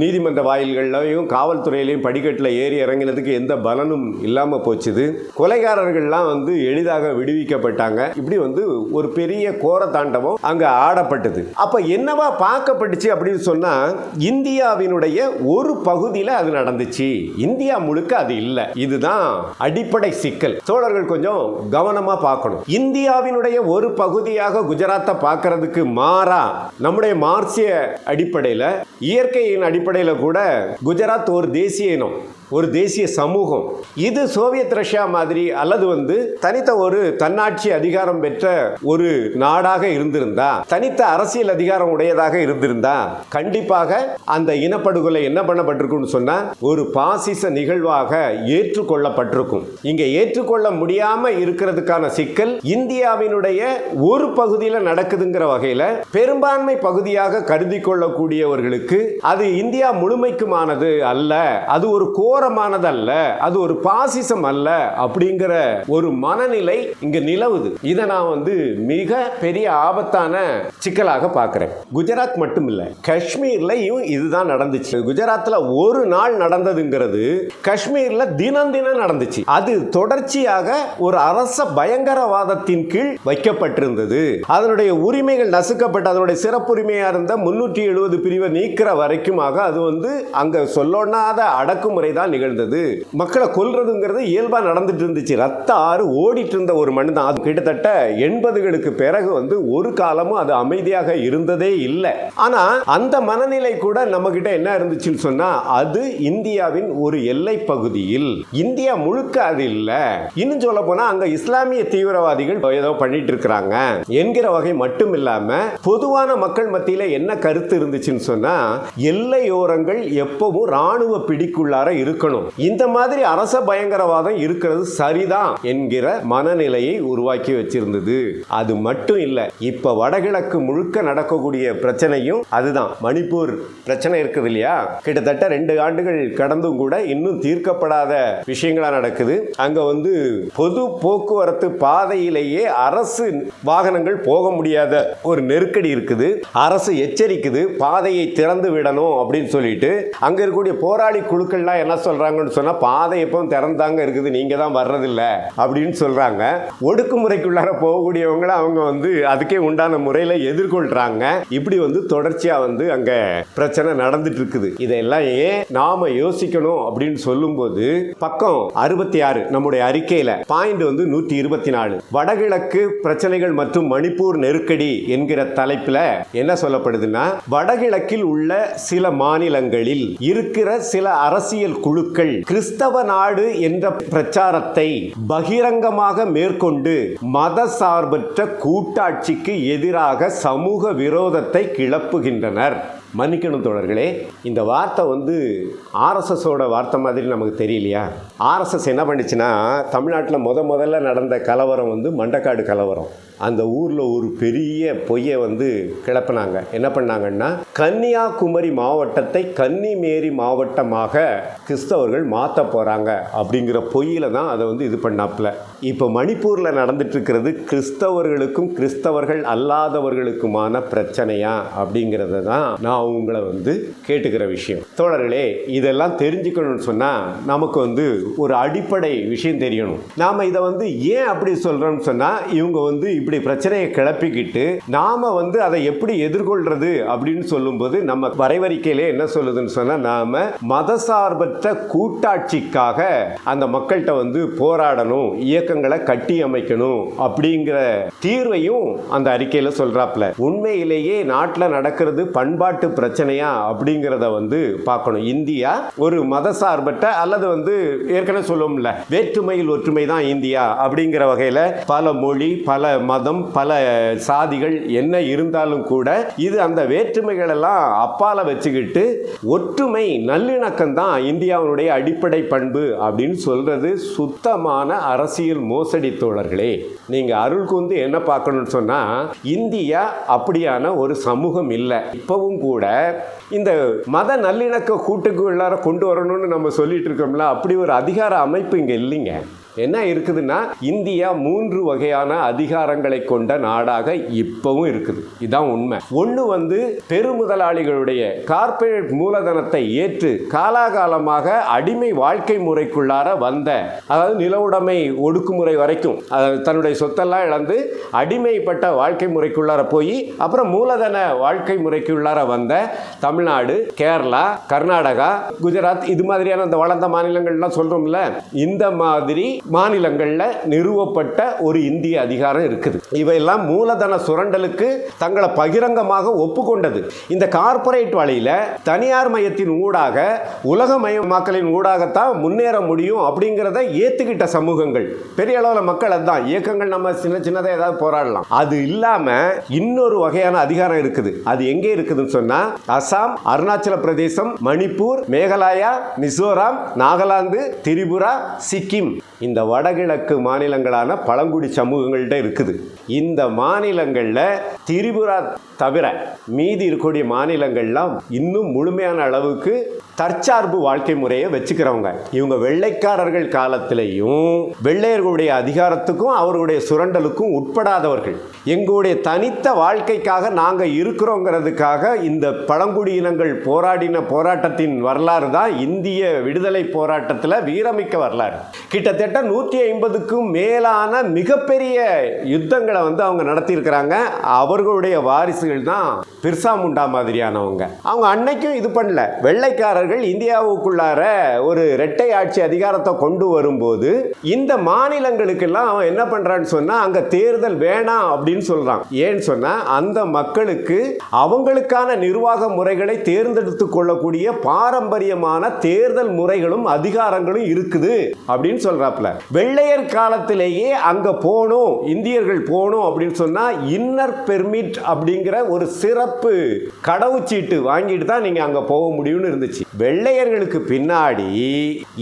நீதிமன்ற வாயில்களையும் காவல்துறையிலையும் படிக்கட்டில் ஏறி இறங்கினதுக்கு எந்த பலனும் இல்லாம போச்சுது. கொலைகாரர்கள்லாம் வந்து எளிதாக விடுவிக்கப்பட்டாங்க. இப்படி வந்து ஒரு பெரிய கோர தாண்டவம் அங்க ஆடப்பட்டது. அப்ப என்னவா பார்க்கப்பட்டுச்சு அப்படின்னு சொன்னா, இந்தியாவினுடைய ஒரு பகுதியில் அது நடந்துச்சு, இந்தியா முழுக்க அது இல்லை. இதுதான் அடிப்படை சிக்கல். சோழர்கள் கொஞ்சம் கவனமா பார்க்கணும். இந்தியாவினுடைய ஒரு பகுதியாக குஜராத்தை பார்க்கறதுக்கு மாறா நம்முடைய மார்க்சிய அடிப்படையில் அடிப்படையில், இயற்கையின் அடிப்படையில் கூட குஜராத் ஒரு தேசிய இனம், ஒரு தேசிய சமூகம். இது சோவியத் ரஷ்யா மாதிரி அல்லது தனித்த ஒரு தன்னாட்சி அதிகாரம் பெற்ற ஒரு நாடாக இருந்திருந்தா, தனித்த அரசியல் அதிகாரம் உடையதாக இருந்திருந்தா, கண்டிப்பாக அந்த இனப்படுகொலை என்ன பண்ணப்பட்டிருக்குன்னு சொன்னா ஒரு பாசிச நிகழ்வாக ஏற்றுக்கொள்ளப்பட்டிருக்கும். இங்க ஏற்றுக்கொள்ள முடியாம இருக்கிறதுக்கான சிக்கல் இந்தியாவினுடைய ஒரு பகுதியில் நடக்குதுங்கிற வகையில் பெரும்பான்மை பகுதியாக கருதி கொள்ளக்கூடியவர்களுக்கு அது இந்தியா முழுமைக்குமானது அல்ல, அது ஒரு கோரமானதல்ல, அது ஒரு பாசிசம் அல்ல அப்படிங்கிற ஒரு மனநிலை இங்க நிலவுது. இதை நான் மிக பெரிய ஆபத்தான சிக்கலாக பார்க்கிறேன். குஜராத் மட்டும் இல்ல, காஷ்மீர்லயும் இதுதான் நடந்துச்சு. குஜராத்ல ஒரு நாள் நடந்ததுங்கிறது காஷ்மீர்ல தினம் தினம் நடந்துச்சு. அது தொடர்ச்சியாக ஒரு அரச பயங்கரவாதத்தின் கீழ் வைக்கப்பட்டிருந்தது. அதனுடைய உரிமைகள் நசுக்கப்பட்ட, அதனுடைய சிறப்புரிமையா இருந்த 370 பிரிவை நீக்கிற வரைக்குமாக அது அங்க சொல்லொண்ணாத அடக்குமுறை தான் நிகழ்ந்தது. மக்களை கொல்றதுங்கிறது இயல்பா நடந்துட்டு இருந்துச்சு. ரத்த ஆறு ஓடிட்டு இருந்த ஒரு மண் தான். அது கிட்டத்தட்ட 80களுக்கு பிறகு ஒரு காலமும் அது அமைதியாக இருந்ததே இல்லை. ஆனா அந்த மனநிலை கூட நம்ம கிட்ட என்ன இருந்துச்சுன்னு சொன்னா, அது இந்தியாவின் ஒரு எல்லை பகுதியில், இந்தியா முழுக்க அது இல்ல. இன்னும் சொல்ல போனா அங்க இஸ்லாமிய தீவிரவாதிகள் ஏதோ பண்ணிட்டு இருக்கிறாங்க என்கிற வகை மட்டும் இல்லாம பொதுவான மக்கள் மத்தியில என்ன கருத்து இருந்துச்சுன்னு சொன்னா, எல்லையோரங்கள் எப்பவும் ராணுவ பிடிக்குள்ளார இருக்கணும், இந்த மாதிரி அரச பயங்கரவாதம் இருக்கிறது சரிதான் என்கிற மனநிலையை உருவாக்கி வச்சிருந்தது. அது மட்டும் இல்ல, இப்ப வடகிழக்கு முழுக்க நடக்கக்கூடிய பிரச்சனையும் அதுதான். மணிப்பூர் பிரச்சனை இருக்குது இல்லையா, கிட்டத்தட்ட 2 ஆண்டுகள் கடந்தும் கூட இன்னும் தீர்க்கப்படாத விஷயங்களா நடக்குது. அங்க பொது போக்குவரத்து பாதையிலேயே அரசு வாகனங்கள் போக முடியாத ஒரு நெருக்கடி இருக்குது. அரசு எச்சரிக்குது, பாதையை திறந்து விடணும் அப்படின்னு சொல்லிட்டு. அங்க இருக்கக்கூடிய போராளி குழுக்கள்லாம் என்ன சொல்றாங்கன்னு சொன்னா, பாதை எப்பவும் திறந்தாங்க இருக்குது, நீங்க தான் வர்றதில்ல அப்படின்னு சொல்றாங்க. ஒடுக்குமுறைக்குள்ளார போகக்கூடியவங்க அவங்க அதுக்கே உண்டான முறையில் எதிர்கொள்றாங்க. இப்படி தொடர்ச்சியா அங்க பிரச்சனை நடந்துட்டு இருக்குது. இதெல்லாம் ஏன் நாம யோசிக்கணும் அப்படின்னு சொல்லும்போது, பக்கம் 66 நம்முடைய அறிக்கையில பாயிண்ட் 124 வடகிழக்கு பிரச்சனைகள் மற்றும் மணிப்பூர் நெருக்கடி என்கிற தலைப்புல என்ன சொல்லப்படுதுன்னா, வடகிழக்கில் உள்ள சில மாநிலங்களில் இருக்கிற சில அரசியல் குழுக்கள் கிறிஸ்தவ நாடு என்ற பிரச்சாரத்தை பகிரங்கமாக மேற்கொண்டு மத சார்பற்ற கூட்டாட்சிக்கு எதிராக சமூக விரோதத்தை கிளப்புகின்றனர். மன்னிக்கணும் தோழர்களே, இந்த வார்த்தை ஆர்எஸ்எஸோட வார்த்தை மாதிரி நமக்கு தெரியலையா? ஆர்எஸ்எஸ் என்ன பண்ணிச்சுன்னா, தமிழ்நாட்டில் முதல்ல நடந்த கலவரம் மண்டக்காடு கலவரம். அந்த ஊரில் ஒரு பெரிய பொய்யை கிளப்பினாங்க. என்ன பண்ணாங்கன்னா, கன்னியாகுமரி மாவட்டத்தை கன்னிமேரி மாவட்டமாக கிறிஸ்தவர்கள் மாற்ற போகிறாங்க அப்படிங்கிற பொய்யில தான் அதை இது பண்ணாப்புல. இப்போ மணிப்பூரில் நடந்துட்டு இருக்கிறது கிறிஸ்தவர்களுக்கும் கிறிஸ்தவர்கள் அல்லாதவர்களுக்குமான பிரச்சனையா அப்படிங்கிறத தான் நான் உங்களை கேட்டுக்கிற விஷயம். தோழர்களே, இதெல்லாம் தெரிஞ்சுக்கணும்னு சொன்னால் நமக்கு ஒரு அடிப்படை விஷயம் தெரியணும். நாம் இதை ஏன் அப்படி சொல்கிறோம்னு சொன்னால், இவங்க இப்படி பிரச்சனையை கிளப்பிக்கிட்டு நாம அதை எப்படி எதிர்கொள்றது அப்படின்னு சொல்லும்போது, நம்ம வரைவறிக்கையிலே என்ன சொல்லுதுன்னு சொன்னால், நாம மதசார்பற்ற கூட்டாட்சிக்காக அந்த மக்கள்கிட்ட போராடணும், இயக்கங்களை கட்டி அமைக்கணும் அப்படிங்கிற தீர்வையும் அந்த அறிக்கையில் சொல்றாப்ல. உண்மையிலேயே நாட்டில் நடக்கிறது பண்பாட்டு பிரச்சனையா அப்படிங்கிறத பார்க்கணும். இந்தியா ஒரு மதசார்பற்ற அல்லது ஏற்கனவே சொல்லுவோம்ல, வேற்றுமையில் ஒற்றுமை தான் இந்தியா அப்படிங்கிற வகையில் பல மொழி, பல மதம், பல சாதிகள் என்ன இருந்தாலும் கூட இது அந்த வேற்றுமைகள் எல்லாம் அப்பால வச்சுக்கிட்டு ஒற்றுமை நல்லிணக்கம் தான் இந்தியாவுடைய அடிப்படை பண்பு அப்படின்னு சொல்றது சுத்தமான அரசியல் மோசடி தோழர்களே. நீங்க அருள் கூர்ந்து என்ன பார்க்கணும்னு சொன்னா, இந்தியா அப்படியான ஒரு சமூகம் இல்லை. இப்பவும் கூட இந்த மத நல்லிணக்க கூட்டுக்குள்ளார கொண்டு வரணும்னு நம்ம சொல்லிட்டு இருக்கோம்ல, அப்படி ஒரு அதிகார அமைப்பு இங்க இல்லைங்க. என்ன இருக்குதுன்னா, இந்தியா 3 வகையான அதிகாரங்களை கொண்ட நாடாக இப்பவும் இருக்குது. இதுதான் உண்மை. ஒன்று பெருமுதலாளிகளுடைய கார்ப்பரேட் மூலதனத்தை ஏற்று காலாகாலமாக அடிமை வாழ்க்கை முறைக்குள்ளார வந்த, அதாவது நில உடைமை ஒடுக்குமுறை வரைக்கும் தன்னுடைய சொத்தெல்லாம் இழந்து அடிமைப்பட்ட வாழ்க்கை முறைக்குள்ளார போய் அப்புறம் மூலதன வாழ்க்கை முறைக்குள்ளார வந்த தமிழ்நாடு, கேரளா, கர்நாடகா, குஜராத், இது மாதிரியான அந்த வளர்ந்த மாநிலங்கள்லாம் சொல்றோம்ல, இந்த மாதிரி மாநிலங்கள்ல நிறுவப்பட்ட ஒரு இந்திய அதிகாரம் இருக்குது. இவையெல்லாம் மூலதன சுரண்டலுக்கு தங்களை பகிரங்கமாக ஒப்புக்கொண்டது. இந்த கார்ப்பரேட் வழியில தனியார் மயத்தின் ஊடாக உலகமயமாக்கலின் ஊடாகத்தான் முன்னேற முடியும் அப்படிங்கிறத ஏத்துக்கிட்ட சமூகங்கள், பெரிய அளவில் மக்கள். அதுதான் இயக்கங்கள், நம்ம சின்ன சின்னதாக ஏதாவது போராடலாம். அது இல்லாம இன்னொரு வகையான அதிகாரம் இருக்குது. அது எங்கே இருக்குதுன்னு சொன்னா அசாம், அருணாச்சல பிரதேசம், மணிப்பூர், மேகாலயா, மிசோரம், நாகாலாந்து, திரிபுரா, சிக்கிம், இந்த வடகிழக்கு மாநிலங்களான பழங்குடி சமூகங்கள்ட்ட இருக்குது. இந்த மாநிலங்களில் திரிபுரா தவிர மீதி இருக்கக்கூடிய மாநிலங்கள்லாம் இன்னும் முழுமையான அளவுக்கு தற்சார்பு வாழ்க்கை முறையை வச்சுக்கிறவங்க. இவங்க வெள்ளைக்காரர்கள் காலத்திலையும் வெள்ளையர்களுடைய அதிகாரத்துக்கும் அவர்களுடைய சுரண்டலுக்கும் உட்படாதவர்கள். எங்களுடைய தனித்த வாழ்க்கைக்காக நாங்கள் இருக்கிறோங்கிறதுக்காக இந்த பழங்குடியினங்கள் போராடின போராட்டத்தின் வரலாறு தான் இந்திய விடுதலை போராட்டத்தில் வீரமிக்க வரலாறு. கிட்டத்தட்ட 150க்கும் மேலான மிகப்பெரிய யுத்தங்களை அவங்க நடத்தியிருக்கிறாங்க. அவர்களுடைய வாரிசுகள் தான் பிர்சா முண்டா மாதிரியானவங்க. அவங்க அன்னைக்கும் இது பண்ணல. வெள்ளைக்காரர்கள் இந்தியாவுக்குள்ளார ஒரு இரட்டை ஆட்சி அதிகாரத்தை கொண்டு வரும்போது இந்த மாநிலங்களுக்கெல்லாம் அவன் என்ன பண்றான்னு சொன்னா அங்க தேர்தல் வேணாம் அப்படின்னு சொல்றான். ஏன்னு சொன்னா அந்த மக்களுக்கு அவங்களுக்கான நிர்வாக முறைகளை தேர்ந்தெடுத்து கொள்ளக்கூடிய பாரம்பரியமான தேர்தல் முறைகளும் அதிகாரங்களும் இருக்குது அப்படின்னு சொல்றாப்ல. வெள்ளையர் காலத்திலேயே அங்க போகணும், இந்தியர்கள் போகணும் அப்படின்னு சொன்னா இன்னர் பெர்மிட் அப்படிங்கிற ஒரு சிறப்பு கடவுச்சீட்டு வாங்கிட்டு தான் நீங்க அங்க போக முடியும்னு இருந்துச்சு. வெள்ளையர்களுக்கு பின்னாடி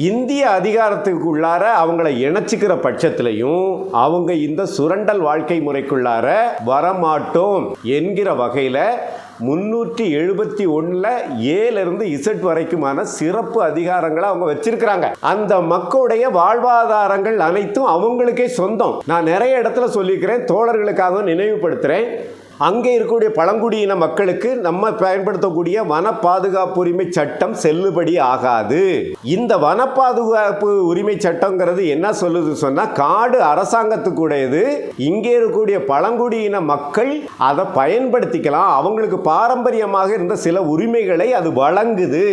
இந்திய அதிகாரத்துக்கு உள்ளார அவங்களை இணைச்சிக்கிற பட்சத்திலையும் அவங்க இந்த சுரண்டல் வாழ்க்கை முறைக்குள்ளார வரமாட்டோம் என்கிற வகையில 371 ஏலிருந்து இசட் வரைக்குமான சிறப்பு அதிகாரங்களை அவங்க வச்சிருக்கிறாங்க. அந்த மக்களுடைய வாழ்வாதாரங்கள் அனைத்தும் அவங்களுக்கே சொந்தம். நான் நிறைய இடத்துல சொல்லிக்கிறேன், தோழர்களுக்காக நினைவுபடுத்துறேன். அங்கே இருக்கக்கூடிய பழங்குடியின மக்களுக்கு நம்ம பயன்படுத்தக்கூடிய வன பாதுகாப்பு உரிமை சட்டம் செல்லுபடி ஆகாது. இந்த வன பாதுகாப்பு உரிமை சட்டங்கிறது என்ன சொல்லுது சொன்னா, காடு அரசாங்கத்துக்குடையது. இங்கே இருக்கக்கூடிய பழங்குடியின மக்கள் அதை பயன்படுத்திக்கலாம். அவங்களுக்கு பாரம்பரியமாக இருந்த சில உரிமைகளை அது வழங்குது.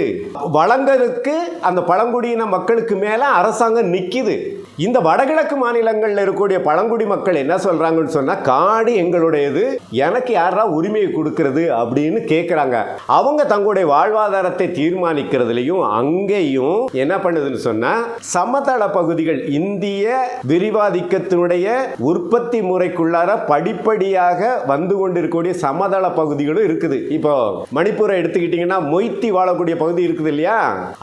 வழங்குறதுக்கு அந்த பழங்குடியின மக்களுக்கு மேல அரசாங்கம் நிக்குது. இந்த வடகிழக்கு மாநிலங்களில் இருக்கக்கூடிய பழங்குடி மக்கள் என்ன சொல்றாங்கன்னு சொன்னா, காடு எங்களுடையது, எனக்கு யாரா உரிமையை கொடுக்கிறது அப்படின்னு கேட்குறாங்க. அவங்க தங்களுடைய வாழ்வாதாரத்தை தீர்மானிக்கிறதுலையும் அங்கேயும் என்ன பண்ணுதுன்னு சொன்னா, சமதள பகுதிகள் இந்திய விரிவாதிக்கத்தினுடைய உற்பத்தி முறைக்குள்ளார படிப்படியாக வந்து கொண்டிருக்கக்கூடிய சமதள பகுதிகளும் இருக்குது. இப்போ மணிப்பூரை எடுத்துக்கிட்டீங்கன்னா மொய்த்தி வாழக்கூடிய பகுதி இருக்குது இல்லையா,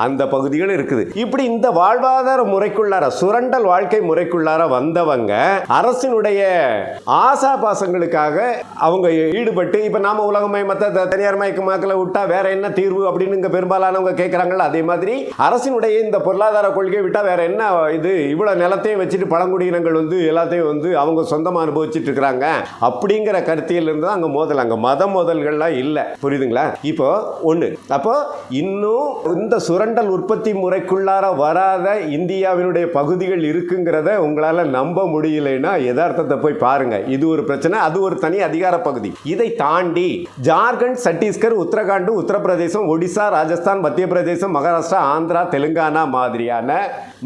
அந்த பகுதிகளும் இருக்குது. இப்படி இந்த வாழ்வாதார முறைக்குள்ளார சுரண்டல் வாழ்க்கை முறைக்குள்ளார வந்தவங்க அரசினுடைய ஆசா பாசங்களுக்காக அவங்க ஈடுபட்டு, இப்ப நாம உலகமயமத்த தனியார் மயக்கமாக்கல விட்டா வேற என்ன தீர்வு அப்படின்னு இங்க பெரும்பாலானவங்க கேட்கறாங்கல்ல. அதே மாதிரி அரசினுடைய இந்த பொருளாதார கொள்கையை விட்டா வேற என்ன, இது இவ்வளவு நிலத்தையும் வச்சுட்டு பழங்குடியினங்கள் எல்லாத்தையும் அவங்க சொந்தமா அனுபவிச்சுட்டு இருக்கிறாங்க அப்படிங்கிற கருத்தியில் இருந்து அங்க மோதல், அங்க மத மோதல்கள்லாம் இல்ல. புரியுதுங்களா? இப்போ ஒண்ணு, அப்போ இன்னும் இந்த சுரண்டல் உற்பத்தி முறைக்குள்ளார வராத இந்தியாவினுடைய பகுதிகள் இருக்குங்கிறத உங்களால நம்ப முடியலைன்னா யதார்த்தத்தை போய் பாருங்க. இது ஒரு பிரச்சனை, அது ஒரு தனி அதிகார பகுதி. இதை தாண்டி ஜார்க்கண்ட், சத்தீஸ்கர், உத்தரகாண்ட், உத்தரப்பிரதேசம், ஒடிசா, ராஜஸ்தான், மத்திய பிரதேசம், மகாராஷ்டிரா, ஆந்திரா, தெலுங்கானா மாதிரியான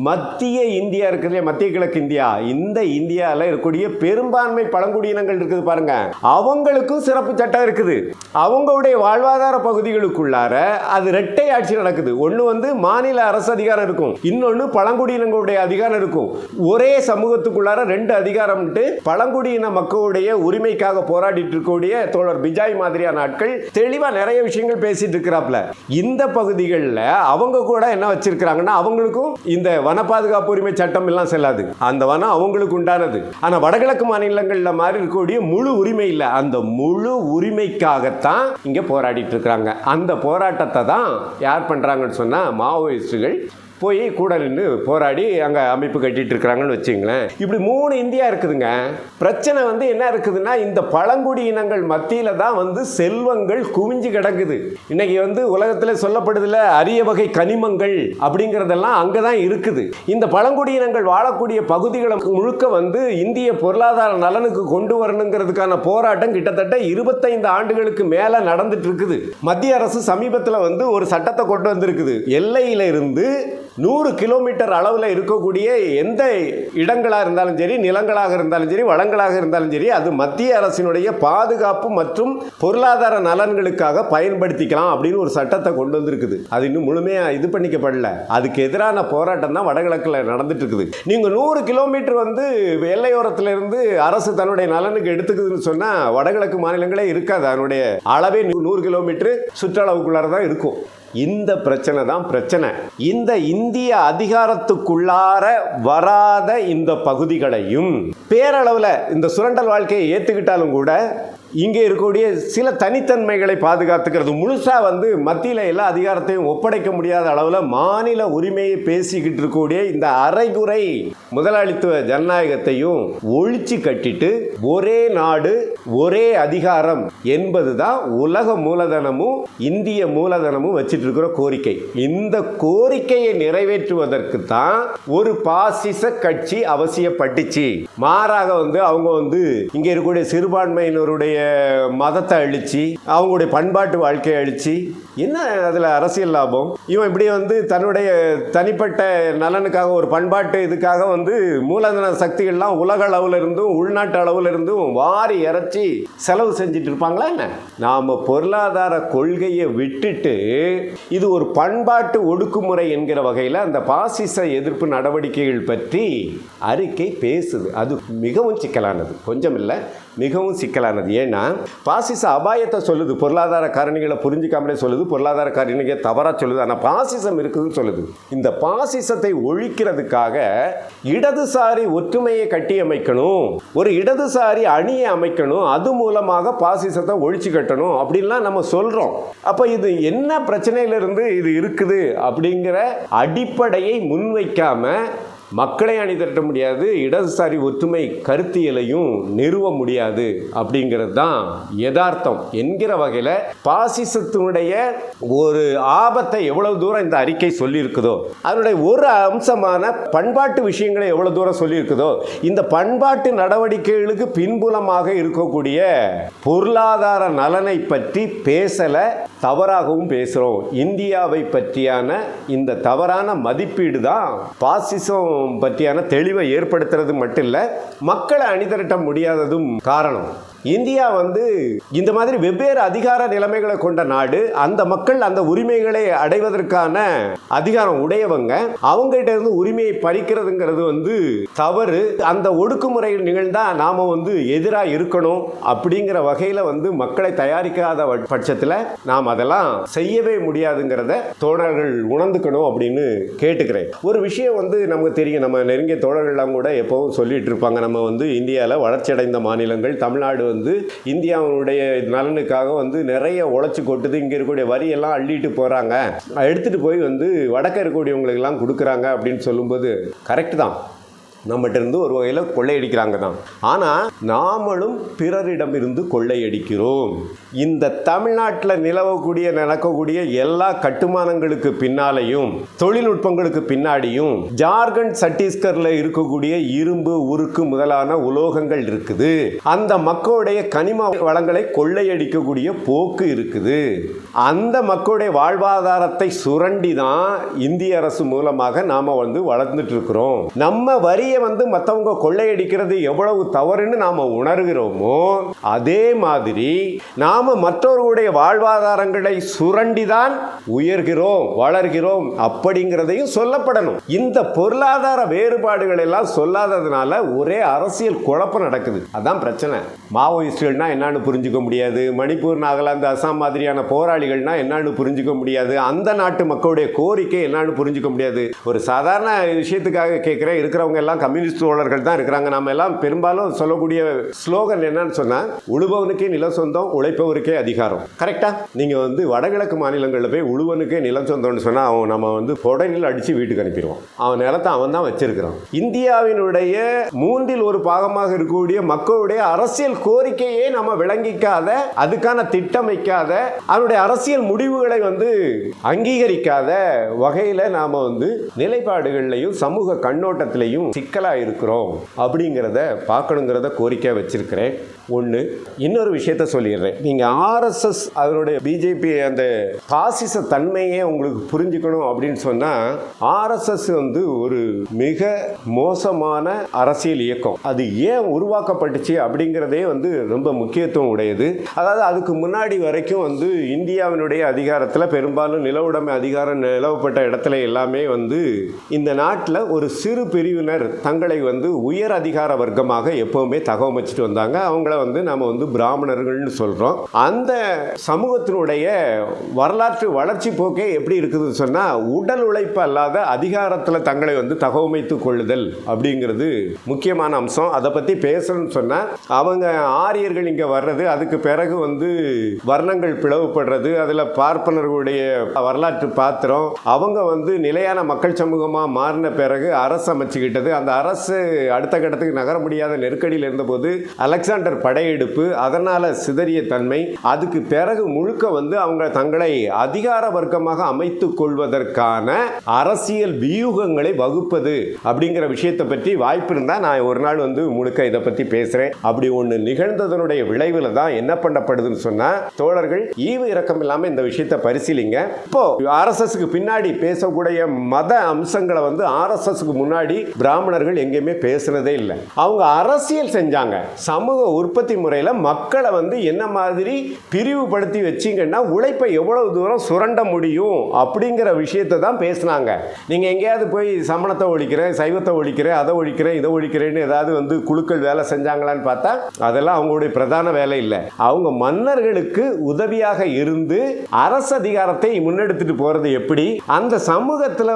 மத்திய இந்தியா இருக்குது, மத்திய கிழக்கு இந்தியா, இந்த இந்தியாவில் இருக்கக்கூடிய பெரும்பான்மை பழங்குடியினங்கள் இருக்குது பாருங்க, அவங்களுக்கும் சிறப்பு சட்டம் இருக்குது. அவங்களுடைய வாழ்வாதார பகுதிகளுக்குள்ளார அது இரட்டை ஆட்சி நடக்குது. ஒன்று மாநில அரசு அதிகாரம் இருக்கும், இன்னொன்று பழங்குடியினங்களுடைய அதிகாரம் இருக்கும். ஒரே சமூகத்துக்குள்ளார ரெண்டு அதிகாரம். பழங்குடியின மக்களுடைய உரிமைக்காக போராடிட்டு இருக்கக்கூடிய தோழர் பிஜாய் மாதிரியான ஆட்கள் தெளிவா நிறைய விஷயங்கள் பேசிட்டு இருக்கிறாப்ல. இந்த பகுதிகளில் அவங்க கூட என்ன வச்சிருக்கிறாங்கன்னா, அவங்களுக்கும் இந்த வன பாதுகாப்பு உரிமை சட்டம் எல்லாம் செல்லாது. அந்த வனம் அவங்களுக்கு உண்டானது. ஆனா வடகிழக்கு மாநிலங்கள்ல மாதிரி இருக்கக்கூடிய முழு உரிமை இல்லை. அந்த முழு உரிமைக்காகத்தான் இங்க போராடிட்டு இருக்கிறாங்க. அந்த போராட்டத்தை தான் யார் பண்றாங்கன்னு சொன்னா மாவோயிஸ்டுகள் போய் கூட நின்று போராடி அங்கே அமைப்பு கட்டிட்டு இருக்கிறாங்கன்னு வச்சுங்களேன். இப்படி 3 இந்தியா இருக்குதுங்க. பிரச்சனை என்ன இருக்குதுன்னா, இந்த பழங்குடி இனங்கள் மத்தியில் தான் செல்வங்கள் குவிஞ்சு கிடக்குது. இன்னைக்கு உலகத்தில் சொல்லப்படுதுல அரிய வகை கனிமங்கள் அப்படிங்கிறதெல்லாம் அங்கே தான் இருக்குது. இந்த பழங்குடி இனங்கள் வாழக்கூடிய பகுதிகளை முழுக்க இந்திய பொருளாதார நலனுக்கு கொண்டு வரணுங்கிறதுக்கான போராட்டம் கிட்டத்தட்ட 25 ஆண்டுகளுக்கு மேலே நடந்துட்டு இருக்குது. மத்திய அரசு சமீபத்தில் ஒரு சட்டத்தை கொண்டு வந்திருக்குது. எல்லையில இருந்து 100 கிலோமீட்டர் அளவில் இருக்கக்கூடிய எந்த இடங்களாக இருந்தாலும் சரி, நிலங்களாக இருந்தாலும் சரி, வளங்களாக இருந்தாலும் சரி, அது மத்திய அரசினுடைய பாதுகாப்பு மற்றும் பொருளாதார நலன்களுக்காக பயன்படுத்திக்கலாம் அப்படின்னு ஒரு சட்டத்தை கொண்டு வந்திருக்குது. அது இன்னும் முழுமையாக இது பண்ணிக்கப்படல. அதுக்கு எதிரான போராட்டம் தான் வடகிழக்கில் நடந்துட்டு இருக்குது. நீங்கள் 100 கிலோமீட்டர் எல்லையோரத்தில் இருந்து அரசு தன்னுடைய நலனுக்கு எடுத்துக்குதுன்னு சொன்னால் வடகிழக்கு மாநிலங்களே இருக்காது. அதனுடைய அளவே 100 கிலோமீட்டர் சுற்றளவுக்குள்ளார தான் இருக்கும். இந்த பிரச்சனை தான் பிரச்சனை. இந்த இந்திய அதிகாரத்துக்குள்ளார வராத இந்த பகுதிகளையும் பேரளவில் இந்த சுரண்டல் வாழ்க்கையை ஏற்றுக்கிட்டாலும் கூட இங்கே இருக்கக்கூடிய சில தனித்தன்மைகளை பாதுகாத்துக்கிறது, முழுசாக மத்தியில் எல்லா அதிகாரத்தையும் ஒப்படைக்க முடியாத அளவில் மாநில உரிமையை பேசிக்கிட்டு இருக்கக்கூடிய இந்த அரைகுறை முதலாளித்துவ ஜனநாயகத்தையும் ஒழிச்சு கட்டிட்டு ஒரே நாடு ஒரே அதிகாரம் என்பது தான் உலக மூலதனமும் இந்திய மூலதனமும் வச்சிட்டு இருக்கிற கோரிக்கை. இந்த கோரிக்கையை நிறைவேற்றுவதற்கு தான் ஒரு பாசிச கட்சி அவசியப்பட்டுச்சு. மாறாக அவங்க இங்கே இருக்கக்கூடிய சிறுபான்மையினருடைய மதத்தை அழிச்சு அவங்களுடைய பண்பாட்டு வாழ்க்கையை அழிச்சு என்ன அதில் அரசியல் லாபம்? இவன் இப்படி தன்னுடைய தனிப்பட்ட நலனுக்காக ஒரு பண்பாட்டு இதுக்காக மூலதன சக்திகள்லாம் உலக அளவில் இருந்தும் உள்நாட்டு அளவில் இருந்தும் வாரி இறைச்சி செலவு செஞ்சுட்டு இருப்பாங்களா என்ன? நாம் பொருளாதார கொள்கையை விட்டுட்டு இது ஒரு பண்பாட்டு ஒடுக்குமுறை என்கிற வகையில் அந்த பாசிச எதிர்ப்பு நடவடிக்கைகள் பற்றி அறிக்கை பேசுது. அது மிகவும் சிக்கலானது, கொஞ்சம் இல்லை, மிகவும் சிக்கலானது. ஏன்னா பாசிச அபாயத்தை சொல்லுது, பொருளாதார காரணிகளை புரிஞ்சிக்காமலே சொல்லுது, பொருளாதார காரணிகளை தவறாக சொல்லுது, ஆனால் பாசிசம் இருக்குதுன்னு சொல்லுது. இந்த பாசிசத்தை ஒழிக்கிறதுக்காக இடதுசாரி ஒற்றுமையை கட்டியமைக்கணும், ஒரு இடதுசாரி அணியை அமைக்கணும், அது மூலமாக பாசிசத்தை ஒழிச்சு கட்டணும் அப்படின்லாம் நம்ம சொல்கிறோம். அப்போ இது என்ன பிரச்சனையிலிருந்து இது இருக்குது அப்படிங்கிற அடிப்படையை முன்வைக்காம மக்களை அணிதிரட்ட முடியாது, இடதுசாரி ஒற்றுமை கருத்தியலையும் நிறுவ முடியாது அப்படிங்கிறது தான் யதார்த்தம் என்கிற வகையில் பாசிசத்தினுடைய ஒரு ஆபத்தை எவ்வளவு தூரம் இந்த அறிக்கை சொல்லியிருக்குதோ, அதனுடைய ஒரு அம்சமான பண்பாட்டு விஷயங்களை எவ்வளவு தூரம் சொல்லியிருக்குதோ, இந்த பண்பாட்டு நடவடிக்கைகளுக்கு பின்புலமாக இருக்கக்கூடிய பொருளாதார நலனை பற்றி பேசலை, தவறாகவும் பேசுகிறோம். இந்தியாவை பற்றியான இந்த தவறான மதிப்பீடு தான் பாசிசம் பற்றியான தெளிவை ஏற்படுத்துறது மட்டும் இல்லை, மக்களை அணிதிரட்ட முடியாததும் காரணம். இந்தியா இந்த மாதிரி வெவ்வேறு அதிகார நிலைமைகளை கொண்ட நாடு. அந்த மக்கள் அந்த உரிமைகளை அடைவதற்கான அதிகாரம் உடையவங்க. அவங்ககிட்ட இருந்து உரிமையை பறிக்கிறதுங்கிறது தவறு. அந்த ஒடுக்குமுறை நிகழ்ந்தா நாம எதிராக இருக்கணும் அப்படிங்கிற வகையில் மக்களை தயாரிக்காத பட்சத்தில் நாம் அதெல்லாம் செய்யவே முடியாதுங்கிறத தோழர்கள் உணர்ந்துக்கணும் அப்படின்னு கேட்டுக்கிறேன். ஒரு விஷயம் நமக்கு தெரியும், நம்ம நெருங்கிய தோழர்கள்லாம் கூட எப்பவும் சொல்லிட்டு இருப்பாங்க, நம்ம இந்தியாவில் வளர்ச்சியடைந்த மாநிலங்கள், தமிழ்நாடு இந்தியாவுடைய நலனுக்காக நிறைய உழைச்சி கொட்டுது, இங்கே இருக்கக்கூடிய வரியெல்லாம் அள்ளிட்டு போகிறாங்க, எடுத்துகிட்டு போய் வடக்க இருக்கக்கூடியவங்களுக்கெல்லாம் கொடுக்குறாங்க அப்படின்னு சொல்லும்போது கரெக்டு தான். நம்மகிட்ட இருந்து ஒரு வகையில் கொள்ளையடிக்கிறாங்க தான். ஆனால் நாமளும் பிறரிடமிருந்து கொள்ளையடிக்கிறோம். இந்த தமிழ்நாட்டில் நடக்கக்கூடிய எல்லா கட்டுமானங்களுக்கு பின்னாலையும் தொழில்நுட்பங்களுக்கு பின்னாடியும் ஜார்க்கண்ட் சத்தீஸ்கரில் இருக்கக்கூடிய இரும்பு, உருக்கு முதலான உலோகங்கள் இருக்குது. அந்த மக்களுடைய கனிம வளங்களை கொள்ளையடிக்கக்கூடிய போக்கு இருக்குது. அந்த மக்களுடைய வாழ்வாதாரத்தை சுரண்டி தான் இந்திய அரசு மூலமாக நாம் வளர்ந்துட்டு இருக்கிறோம். நம்ம வரியை மற்றவங்க கொள்ளையடிக்கிறது எவ்வளவு தவறுன்னு நாம உணர்கிறோமோ, அதே மாதிரி நாம மற்றவர்களுடைய வாழ்வாதாரங்களை சுரண்டிதான் உயர்கிறோம், வளர்கிறோம் அப்படிங்கிறதையும் சொல்லப்படணும். இந்த பொருளாதார வேறுபாடுகள் எல்லாம் சொல்லாததுனால ஒரே அரசியல் குழப்பம் நடக்குது. அதான் பிரச்சனை. மாவோயிஸ்டுகள்னா என்னன்னு புரிஞ்சுக்க முடியாது, மணிப்பூர், நாகாலாந்து, அசாம் மாதிரியான போராளிகள்னா என்னன்னு புரிஞ்சுக்க முடியாது, அந்த நாட்டு மக்களுடைய கோரிக்கை என்னன்னு புரிஞ்சுக்க முடியாது. ஒரு சாதாரண விஷயத்துக்காக கேட்கிறேன், இருக்கிறவங்க எல்லாம் கம்யூனிஸ்ட் தோழர்கள் தான் இருக்கிறாங்க. நம்ம எல்லாம் பெரும்பாலும் சொல்லக்கூடிய ஸ்லோகன் என்னன்னு சொன்னா, உழுபவனுக்கே நிலம் சொந்தம், உழைப்பவருக்கே அதிகாரம். கரெக்டா? நீங்க வடகிழக்கு மாநிலங்களில் போய் உழுவனுக்கே நிலம் சொந்தம்னு சொன்னா அவன் நம்ம பொடையில் அடிச்சு வீட்டுக்கு அனுப்பிடுவான். அவன் நிலத்தை அவன் தான் வச்சிருக்கிறான். இந்தியாவினுடைய மூன்றில் ஒரு பாகமாக இருக்கக்கூடிய மக்களுடைய அரசியல் கோரிக்கையே நம்ம விளங்கிக்காத, அதுக்கான திட்டமைக்காத, அவனுடைய அரசியல் முடிவுகளை அங்கீகரிக்காத வகையில் நாம நிலைப்பாடுகள்லையும் சமூக கண்ணோட்டத்திலையும் சிக்கலாக இருக்கிறோம் அப்படிங்கிறத பார்க்கணுங்கிறத கோரிக்கை வச்சிருக்கிறேன். ஒன்று. இன்னொரு விஷயத்த சொல்லிடுறேன். நீங்கள் ஆர்எஸ்எஸ் அதனுடைய பிஜேபி அந்த பாசிச தன்மையே உங்களுக்கு புரிஞ்சுக்கணும் அப்படின்னு சொன்னால், ஆர்எஸ்எஸ் ஒரு மிக மோசமான அரசியல் இயக்கம். அது ஏன் உருவாக்கப்பட்டுச்சு அப்படிங்கிறதே ரொம்ப முக்கியத்துவம் உடையது. அதாவது அதுக்கு முன்னாடி வரைக்கும் இந்தியாவினுடைய அதிகாரத்தில் பெரும்பாலும் நில உடைமை அதிகாரம் நிலவப்பட்ட இடத்துல எல்லாமே இந்த நாட்டில் ஒரு சிறு பிரிவினர் தங்களை உயர் அதிகார வர்க்கமாக எப்பவுமே தகவமைச்சிட்டு வந்தாங்க. அவங்கள நாம பிராமணர்கள்னு சொல்றோம். அந்த சமூகத்தினுடைய வரலாற்று வளர்ச்சி போக்கே எப்படி இருக்குதுன்னு சொன்னா, உடல் உழைப்பு அல்லாத அதிகாரத்தில் தங்களை தகவமைத்துக் கொள்ளுதல் அப்படிங்கிறது முக்கியமான அம்சம். அதை பத்தி பேசணும்னு சொன்னா, அவங்க ஆரியர்கள் இங்க வர்றது, அதுக்கு பிறகு வர்ணங்கள் பிளவுபடுறது, அதுல பார்ப்பனர்களுடைய வரலாற்று பாத்திரம், அவங்க நிலையான மக்கள் சமூகமா மாறின பிறகு அரசு அமைச்சுக்கிட்டது. அந்த அரசு அடுத்த கட்டத்துக்கு நகர முடியாத நெருக்கடியில் இருந்தபோது அலெக்சாண்டர் படையெடுப்பு, அதனால சிதறிய தன்மை, அதுக்கு பிறகு முழுக்க அவங்க தங்களை அதிகார வர்க்கமாக அமைத்துக் கொள்வதற்கான அரசியல் வியூகங்களை வகுப்பது அப்படிங்கிற விஷயத்தை பற்றி வாய்ப்பு இருந்தால் நான் ஒரு நாள் முழுக்க இதை பற்றி பேசுகிறேன். அப்படி ஒன்று நிகழ்ந்ததனுடைய விளைவில் தான் என்ன பண்ணப்படுதுன்னு சொன்னால், தோழர்கள் ஈவு இரக்கம் இல்லாமல் இந்த விஷயத்தை பரிசீலிங்க. இப்போ ஆர்எஸ்எஸ்க்கு பின்னாடி பேசக்கூடிய மத அம்சங்களை ஆர்எஸ்எஸ்க்கு முன்னாடி பிராமணர்கள் எங்கேயுமே பேசுனதே இல்லை. அவங்க அரசியல் செஞ்சாங்க. சமூக உற்பத்தி முறையில் மக்களை என்ன மாதிரி பிரிவுபடுத்தி வச்சிங்கன்னா உழைப்பை எவ்வளவு தூரம் சுரண்ட முடியும் அப்படிங்கிற விஷயத்தை தான் பேசினாங்க. நீங்கள் எங்கேயாவது போய் சமணத்தை ஒழிக்கிறேன், சைவத்தை ஒழிக்கிறேன், அதை ஒழிக்கிறேன், இதை ஒழிக்கிறேன்னு ஏதாவது குழுக்கள் வேலை செஞ்சாங்களான்னு பார்த்தா அதெல்லாம் அவங்களுடைய பிரதான வேலை இல்லை. அவங்க மன்னர்களுக்கு உதவியாக இருந்து அரசு அதிகாரத்தை முன்னெடுத்துட்டு போறது எப்படி, அந்த சமூகத்தில்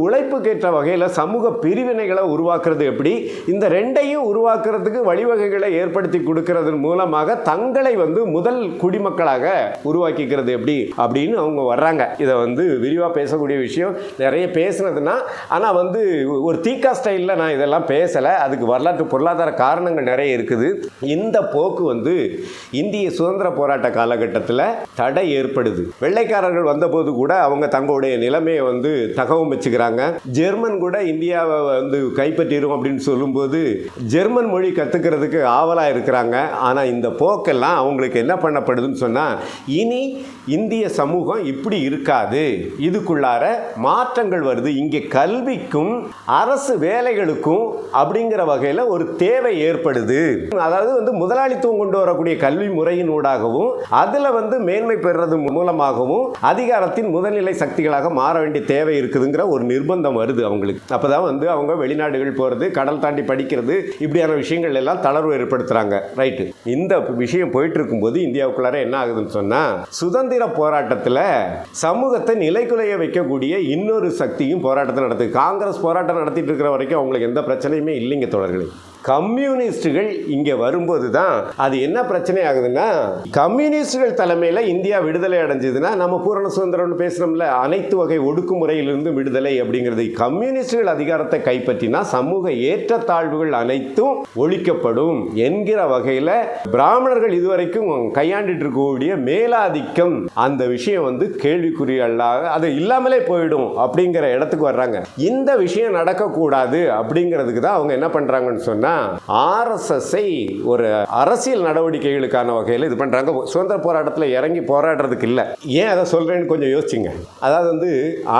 உழைப்புக்கேற்ற வகையில் சமூக பிரிவினைகளை உருவாக்குறது எப்படி, இந்த ரெண்டையும் உருவாக்குறதுக்கு வழிவகைகளை ஏற்படுத்தி கொடுக்கறதன் மூலமாக தங்களை முதல் குடிமக்களாக உருவாக்கிக்கிறது எப்படி அப்படின்னு அவங்க வர்றாங்க. இதை விரிவாக பேசக்கூடிய விஷயம் நிறைய பேசுனதுன்னா, ஆனால் ஒரு தீக்கா ஸ்டைலில் நான் இதெல்லாம் பேசலை. அதுக்கு வரலாற்று பொருளாதார காரணங்கள் நிறைய இருக்குது. இந்த போக்கு இந்திய சுதந்திர போராட்ட காலகட்டத்தில் தடை ஏற்படுது. வெள்ளைக்காரர்கள் வந்தபோது கூட அவங்க தங்களுடைய நிலைமையை தகவம் வச்சுக்கிறாங்க. ஜெர்மன் கூட இந்தியாவை கைப்பற்றிடும் அப்படின்னு சொல்லும்போது ஜெர்மன் மொழி கற்றுக்கிறதுக்கு ஆவலாக இருக்கிறாங்க. ஆனால் இந்த போக்கெல்லாம் அவங்களுக்கு என்ன பண்ணப்படுதுன்னு சொன்னால், இனி இந்திய சமூகம் இப்படி இருக்காது, இதுக்குள்ளார மாற்றங்கள் வருது, இங்கே கல்விக்கும் அரசு வேலைகளுக்கும் அப்படிங்கிற வகையில் ஒரு தேவை ஏற்படுது. அதாவது முதலாளித்துவம் கொண்டு வரக்கூடிய கல்வி முறையின் ஊடாகவும் அதில் மேன்மை பெறுறது மூலமாகவும் அதிகாரத்தின் முதல்நிலை சக்திகளாக மாற வேண்டிய தேவை இருக்குதுங்கிற ஒரு நிர்பந்தம் வருது அவங்களுக்கு. அப்போதான் அவங்க வெளிநாடுகள் போகிறது, கடல் தாண்டி படிக்கிறது, இப்படியான விஷயங்கள் எல்லாம் தளர்வு ஏற்படுத்துகிறாங்க. ரைட்டு. இந்த விஷயம் போயிட்டு இருக்கும்போது இந்தியாவுக்குள்ளார என்ன ஆகுதுன்னு சொன்னால், சுதந்திர போராட்டத்தில் சமூகத்தை நிலைக்குலைய வைக்கக்கூடிய இன்னொரு சக்தியும் போராட்டத்தை நடத்துது. காங்கிரஸ் போராட்டம் நடத்திட்டு இருக்கிற வரைக்கும் அவங்களுக்கு எந்த பிரச்சனையுமே இல்லைங்க தோழர்களே. கம்யூனிஸ்டுகள் இங்கே வரும்போது தான் அது என்ன பிரச்சனை ஆகுதுன்னா, கம்யூனிஸ்டுகள் தலைமையில் இந்தியா விடுதலை அடைஞ்சதுன்னா, நம்ம பூரண சுதந்திரம்னு பேசுகிறோம்ல, அனைத்து வகை ஒடுக்குமுறையிலிருந்து விடுதலை அப்படிங்கிறது. கம்யூனிஸ்டுகள் அதிகாரத்தை கைப்பற்றினா சமூக ஏற்றத்தாழ்வுகள் அனைத்தும் ஒழிக்கப்படும் என்கிற வகையில் பிராமணர்கள் இதுவரைக்கும் கையாண்டிட்டு இருக்கக்கூடிய மேலாதிக்கம், அந்த விஷயம் கேள்விக்குறியல்லாத அது இல்லாமலே போயிடும் அப்படிங்கிற இடத்துக்கு வர்றாங்க. இந்த விஷயம் நடக்கக்கூடாது அப்படிங்கிறதுக்கு தான் அவங்க என்ன பண்ணுறாங்கன்னு சொன்னால், ஆர்எஸ்எஸ்ஐ ஒரு அரசியல் நடவடிக்கைகளுக்கான வகையில் இது பண்றாங்க. சுதந்திர போராட்டத்தில் இறங்கி போராடுறதுக்கு இல்லை. ஏன் அதை சொல்றேன்னு கொஞ்சம் யோசிச்சுங்க. அதாவது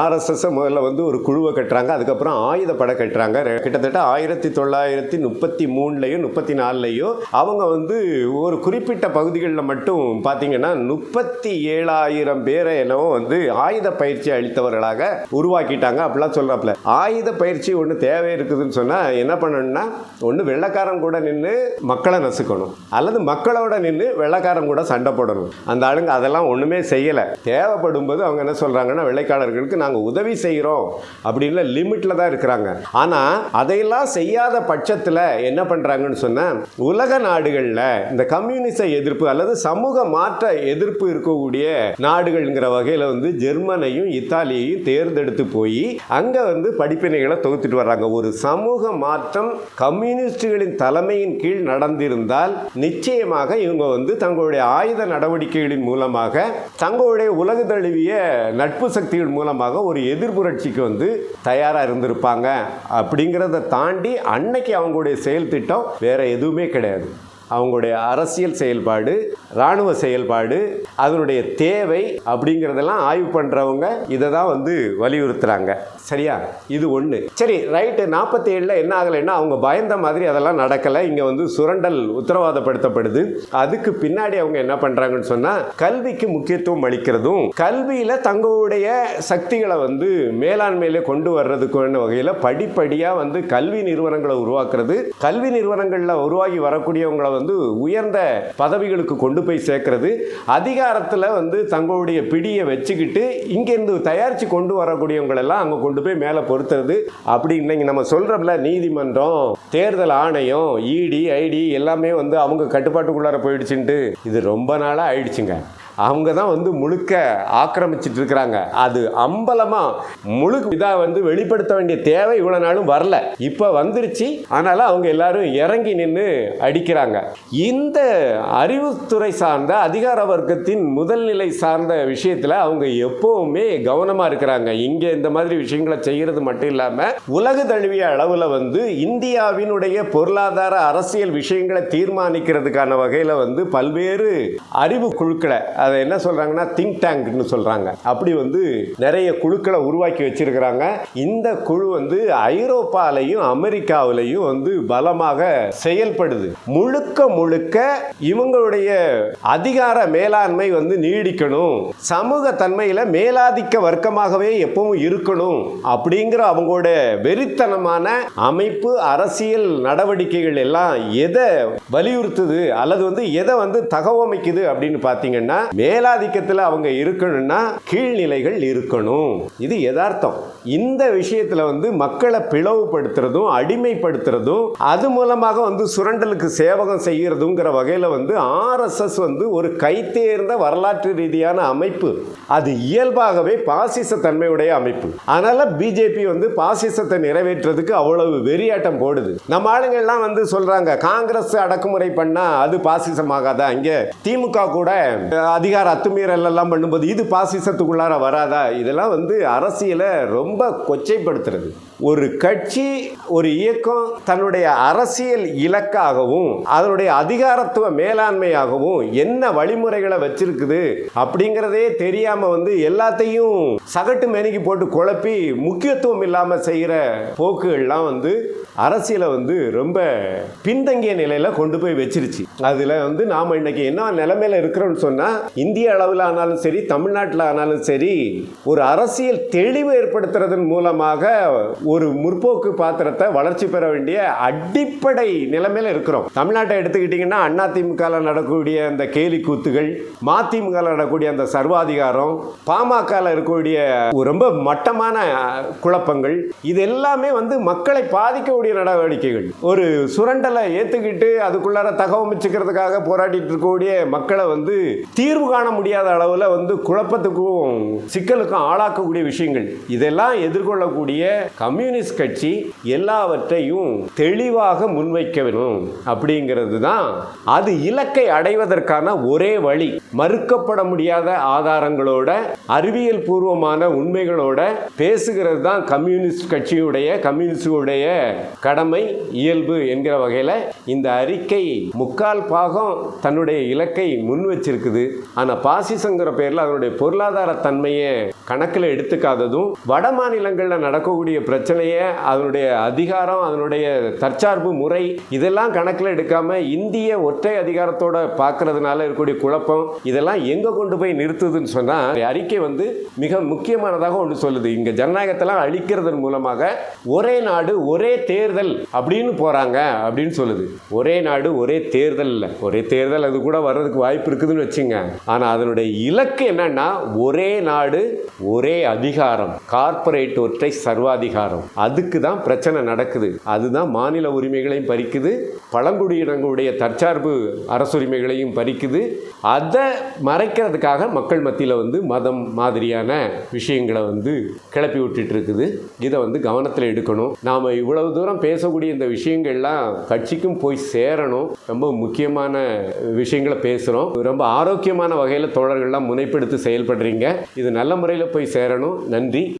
ஆர்எஸ்எஸ் முதல்ல ஒரு குழுவை கட்டுறாங்க, அதுக்கப்புறம் ஆயுதப்படை கட்டுறாங்க. கிட்டத்தட்ட 1933லையும் 34லையும் அவங்க ஒரு குறிப்பிட்ட பகுதிகளில் மட்டும் பார்த்தீங்கன்னா 37,000 பேரை என்னவோ ஆயுத பயிற்சி அளித்தவர்களாக உருவாக்கிட்டாங்க. அப்படிலாம் சொல்றாப்ல. ஆயுத பயிற்சி ஒன்று தேவை இருக்குதுன்னு சொன்னா என்ன பண்ணணும்னா, ஒன்று வெள்ளைக்காரன் கூட நின்று மக்களை நசுக்கணும், அல்லது மக்களோட நின்று வெள்ளைக்காரன் கூட சண்டை போடணும். அந்த ஆளுங்க அதெல்லாம் ஒன்றுமே செய்யலை. தேவைப்படும் போது அவங்க என்ன சொல்கிறாங்கன்னா, வெள்ளைக்காரர்களுக்கு நாங்கள் உதவி செய்கிறோம் அப்படின்னு லிமிட்டில் தான் இருக்கிறாங்க. ஆனால் அதையெல்லாம் செய்யாத பட்சத்தில் என்ன பண்ணுறாங்கன்னு சொன்னால், உலக நாடுகளில் இந்த கம்யூனிச எதிர்ப்பு அல்லது சமூக மாற்ற எதிர்ப்பு இருக்கக்கூடிய நாடுகள்ங்கிற வகையில் ஜெர்மனையும் இத்தாலியையும் தேர்ந்தெடுத்து போய் அங்கே படிப்பினைகளை தொகுத்துட்டு வர்றாங்க. ஒரு சமூக மாற்றம் கம்யூனிஸ்ட் கம்யூனிஸ்டுகளின் தலைமையின் கீழ் நடந்திருந்தால் நிச்சயமாக இவங்க தங்களுடைய ஆயுத நடவடிக்கைகளின் மூலமாக தங்களுடைய உலக தழுவிய நட்பு சக்திகள் மூலமாக ஒரு எதிர்ப்புரட்சிக்கு தயாராக இருந்திருப்பாங்க. அப்படிங்கிறத தாண்டி அன்னைக்கு அவங்களுடைய செயல் திட்டம் வேற எதுவுமே கிடையாது. அவங்களுடைய அரசியல் செயல்பாடு, இராணுவ செயல்பாடு, அதனுடைய தேவை அப்படிங்கிறதெல்லாம் ஆய்வு பண்ணுறவங்க இதை தான் வலியுறுத்துகிறாங்க. சரியா? இது ஒன்று. சரி, ரைட்டு. 47 என்ன ஆகலைன்னா அவங்க பயந்த மாதிரி அதெல்லாம் நடக்கலை. இங்கே சுரண்டல் உத்தரவாதப்படுத்தப்படுது. அதுக்கு பின்னாடி அவங்க என்ன பண்ணுறாங்கன்னு சொன்னால் கல்விக்கு முக்கியத்துவம் அளிக்கிறதும், கல்வியில் தங்களுடைய சக்திகளை மேலாண்மையிலே கொண்டு வர்றதுக்கான வகையில் படிப்படியாக கல்வி நிறுவனங்களை உருவாக்குறது, கல்வி நிறுவனங்களில் உருவாகி வரக்கூடியவங்களை உயர்ந்த பதவிகளுக்கு கொண்டு போய் சேர்க்கிறது, அதிகாரத்தில் தங்களுடைய பிடியை வச்சுக்கிட்டு இங்கேருந்து தயாரித்து கொண்டு வரக்கூடியவங்களெல்லாம் அங்கே கொண்டு போய் மேலே பொறுத்துறது. அப்படி இன்னைக்கு நம்ம சொல்கிறோம்ல, நீதிமன்றம், தேர்தல் ஆணையம், இடி, ஐடி எல்லாமே அவங்க கட்டுப்பாட்டுக்குள்ளார போயிடுச்சுன்ட்டு இது ரொம்ப நாளாக ஆயிடுச்சுங்க. அவங்க தான் முழுக்க ஆக்கிரமிச்சிட்டு இருக்கிறாங்க. அது அம்பலமாக முழுக்க இதாக வெளிப்படுத்த வேண்டிய தேவை இவ்வளோ நாளும் வரல, இப்போ வந்துருச்சு. ஆனாலும் அவங்க எல்லாரும் இறங்கி நின்று அடிக்கிறாங்க. இந்த அறிவுத்துறை சார்ந்த அதிகார வர்க்கத்தின் முதல்நிலை சார்ந்த விஷயத்தில் அவங்க எப்போவுமே கவனமாக இருக்கிறாங்க. இங்கே இந்த மாதிரி விஷயங்களை செய்கிறது மட்டும் இல்லாமல் உலக தழுவிய அளவில் இந்தியாவினுடைய பொருளாதார அரசியல் விஷயங்களை தீர்மானிக்கிறதுக்கான வகையில் பல்வேறு அறிவு குழுக்களை, அதை என்ன சொல்றாங்கன்னா திங்க் டேங்க்னு சொல்றாங்க, அப்படி நிறைய குழுக்களை உருவாக்கி வச்சிருக்கிறாங்க. இந்த குழு ஐரோப்பாலையும் அமெரிக்காவிலையும் பலமாக செயல்படுது. முழுக்க முழுக்க இவங்களுடைய அதிகார மேலாண்மை நீடிக்கணும், சமூக தன்மையில மேலாதிக்க வர்க்கமாகவே எப்பவும் இருக்கணும் அப்படிங்கிற அவங்களோட வெறித்தனமான அமைப்பு, அரசியல் நடவடிக்கைகள் எல்லாம் எதை வலியுறுத்துது அல்லது எதை தகவமைக்குது அப்படின்னு பார்த்தீங்கன்னா, மேலாதிக்கத்தில் அவங்க இருக்கணும்னா கீழ்நிலைகள் இருக்கணும். இது யதார்த்தம். இந்த விஷயத்தில் மக்களை பிளவுபடுத்துறதும் அடிமைப்படுத்துறதும் அது மூலமாக சுரண்டலுக்கு சேவகம் செய்யறதுங்கிற வகையில் ஆர்எஸ்எஸ் ஒரு கைத்தேர்ந்த வரலாற்று ரீதியான அமைப்பு. அது இயல்பாகவே பாசிச தன்மையுடைய அமைப்பு. அதனால பிஜேபி பாசிசத்தை நிறைவேற்றுறதுக்கு அவ்வளவு வெறியாட்டம் போடுது. நம்ம ஆளுங்க எல்லாம் சொல்றாங்க, காங்கிரஸ் அடக்குமுறை பண்ணா அது பாசிசமாகாதா, இங்கே திமுக கூட அதிகார அத்துமீறல் எல்லாம் பண்ணும்போது இது பாசிசத்துக்குள்ளார வராதா? இதெல்லாம் அரசியலை ரொம்ப கொச்சைப்படுத்துறது. ஒரு கட்சி, ஒரு இயக்கம் தன்னுடைய அரசியல் இலக்காகவும் அதனுடைய அதிகாரத்துவ மேலாண்மையாகவும் என்ன வழிமுறைகளை வச்சிருக்குது அப்படிங்கிறதே தெரியாம எல்லாத்தையும் சகட்டு மேனிக்கு போட்டு குழப்பி முக்கியத்துவம் இல்லாம செய்யற போக்குகள்லாம் அரசியலை ரொம்ப பின்தங்கிய நிலையில கொண்டு போய் வச்சிருச்சு. அதுல நாம இன்னைக்கு என்ன நிலைமையில இருக்கிறோம்னு சொன்னா, இந்திய அளவில் ஆனாலும் சரி, தமிழ்நாட்டில் ஆனாலும் சரி, ஒரு அரசியல் தெளிவு ஏற்படுத்துறதன் மூலமாக ஒரு முற்போக்கு பாத்திரத்தை வளர்ச்சி பெற வேண்டிய அடிப்படை நிலைமையில இருக்கிறோம். தமிழ்நாட்டை எடுத்துக்கிட்டீங்கன்னா, அதிமுக நடக்கக்கூடிய அந்த கேலி கூத்துகள், மதிமுக நடக்கக்கூடிய அந்த சர்வாதிகாரம், பாமக இருக்கக்கூடிய ரொம்ப மட்டமான குழப்பங்கள், இது எல்லாமே மக்களை பாதிக்கக்கூடிய நடவடிக்கைகள். ஒரு சுரண்டலை ஏத்துக்கிட்டு அதுக்குள்ளார தகவமைச்சுக்கிறதுக்காக போராடிட்டு இருக்கக்கூடிய மக்களை தீர்வு காண முடியாத அளவில் குழப்பத்துக்கும் சிக்கலுக்கும் ஆளாக்கக்கூடிய விஷயங்கள், இதெல்லாம் எதிர்கொள்ளக்கூடிய கம்யூனிஸ்ட் கட்சி எல்லாவற்றையும் தெளிவாக முன்வைக்க வேணும். அப்படிங்கிறது தான் அது இலக்கை அடைவதற்கான ஒரே வழி. மறுக்கப்பட முடியாத ஆதாரங்களோட, அறிவியல் பூர்வமான உண்மைகளோட பேசுகிறது தான் கம்யூனிஸ்டுடைய கடமை, இயல்பு என்கிற வகையில் இந்த அறிக்கை முக்கால் பாகம் தன்னுடைய இலக்கை முன் வச்சிருக்குது. ஆனால் பாசிசங்கிற பேரில் அதனுடைய பொருளாதார தன்மையை கணக்கில் எடுத்துக்காததும், வட மாநிலங்களில் நடக்கக்கூடிய பிரச்சனையை, அதனுடைய அதிகாரம், அதனுடைய தற்சார்பு முறை, இதெல்லாம் கணக்கில் எடுக்காம இந்திய ஒற்றை அதிகாரத்தோட பார்க்கறதுனால இருக்கக்கூடிய குழப்பம், இதெல்லாம் எங்க கொண்டு போய் நிறுத்துதுன்னு சொன்னா, அறிக்கை மிக முக்கியமானதாக ஒன்று சொல்லுது. இங்க ஜனநாயகத்தெல்லாம் அழிக்கிறதன் மூலமாக ஒரே நாடு ஒரே தேர்தல் அப்படின்னு போறாங்க அப்படின்னு சொல்லுது. ஒரே நாடு ஒரே தேர்தல் இல்லை, ஒரே தேர்தல் அது கூட வர்றதுக்கு வாய்ப்பு இருக்குதுன்னு வச்சுங்க. ஆனா அதனுடைய இலக்கு என்னன்னா, ஒரே நாடு ஒரே அதிகாரம், கார்ப்பரேட் ஒற்றை சர்வாதிகாரம். கலாச்சாரம். அதுக்கு தான் பிரச்சனை நடக்குது. அதுதான் மாநில உரிமைகளையும் பறிக்குது, பழங்குடியினங்களுடைய தற்சார்பு அரசுரிமைகளையும் பறிக்குது. அதை மறைக்கிறதுக்காக மக்கள் மத்தியில் மதம் மாதிரியான விஷயங்களை கிளப்பி விட்டுட்டு இருக்குது. இதை கவனத்தில் எடுக்கணும். நாம் இவ்வளவு தூரம் பேசக்கூடிய இந்த விஷயங்கள்லாம் கட்சிக்கும் போய் சேரணும். ரொம்ப முக்கியமான விஷயங்களை பேசுகிறோம். ரொம்ப ஆரோக்கியமான வகையில் தோழர்கள்லாம் முனைப்பெடுத்து செயல்படுறீங்க. இது நல்ல முறையில் போய் சேரணும். நன்றி.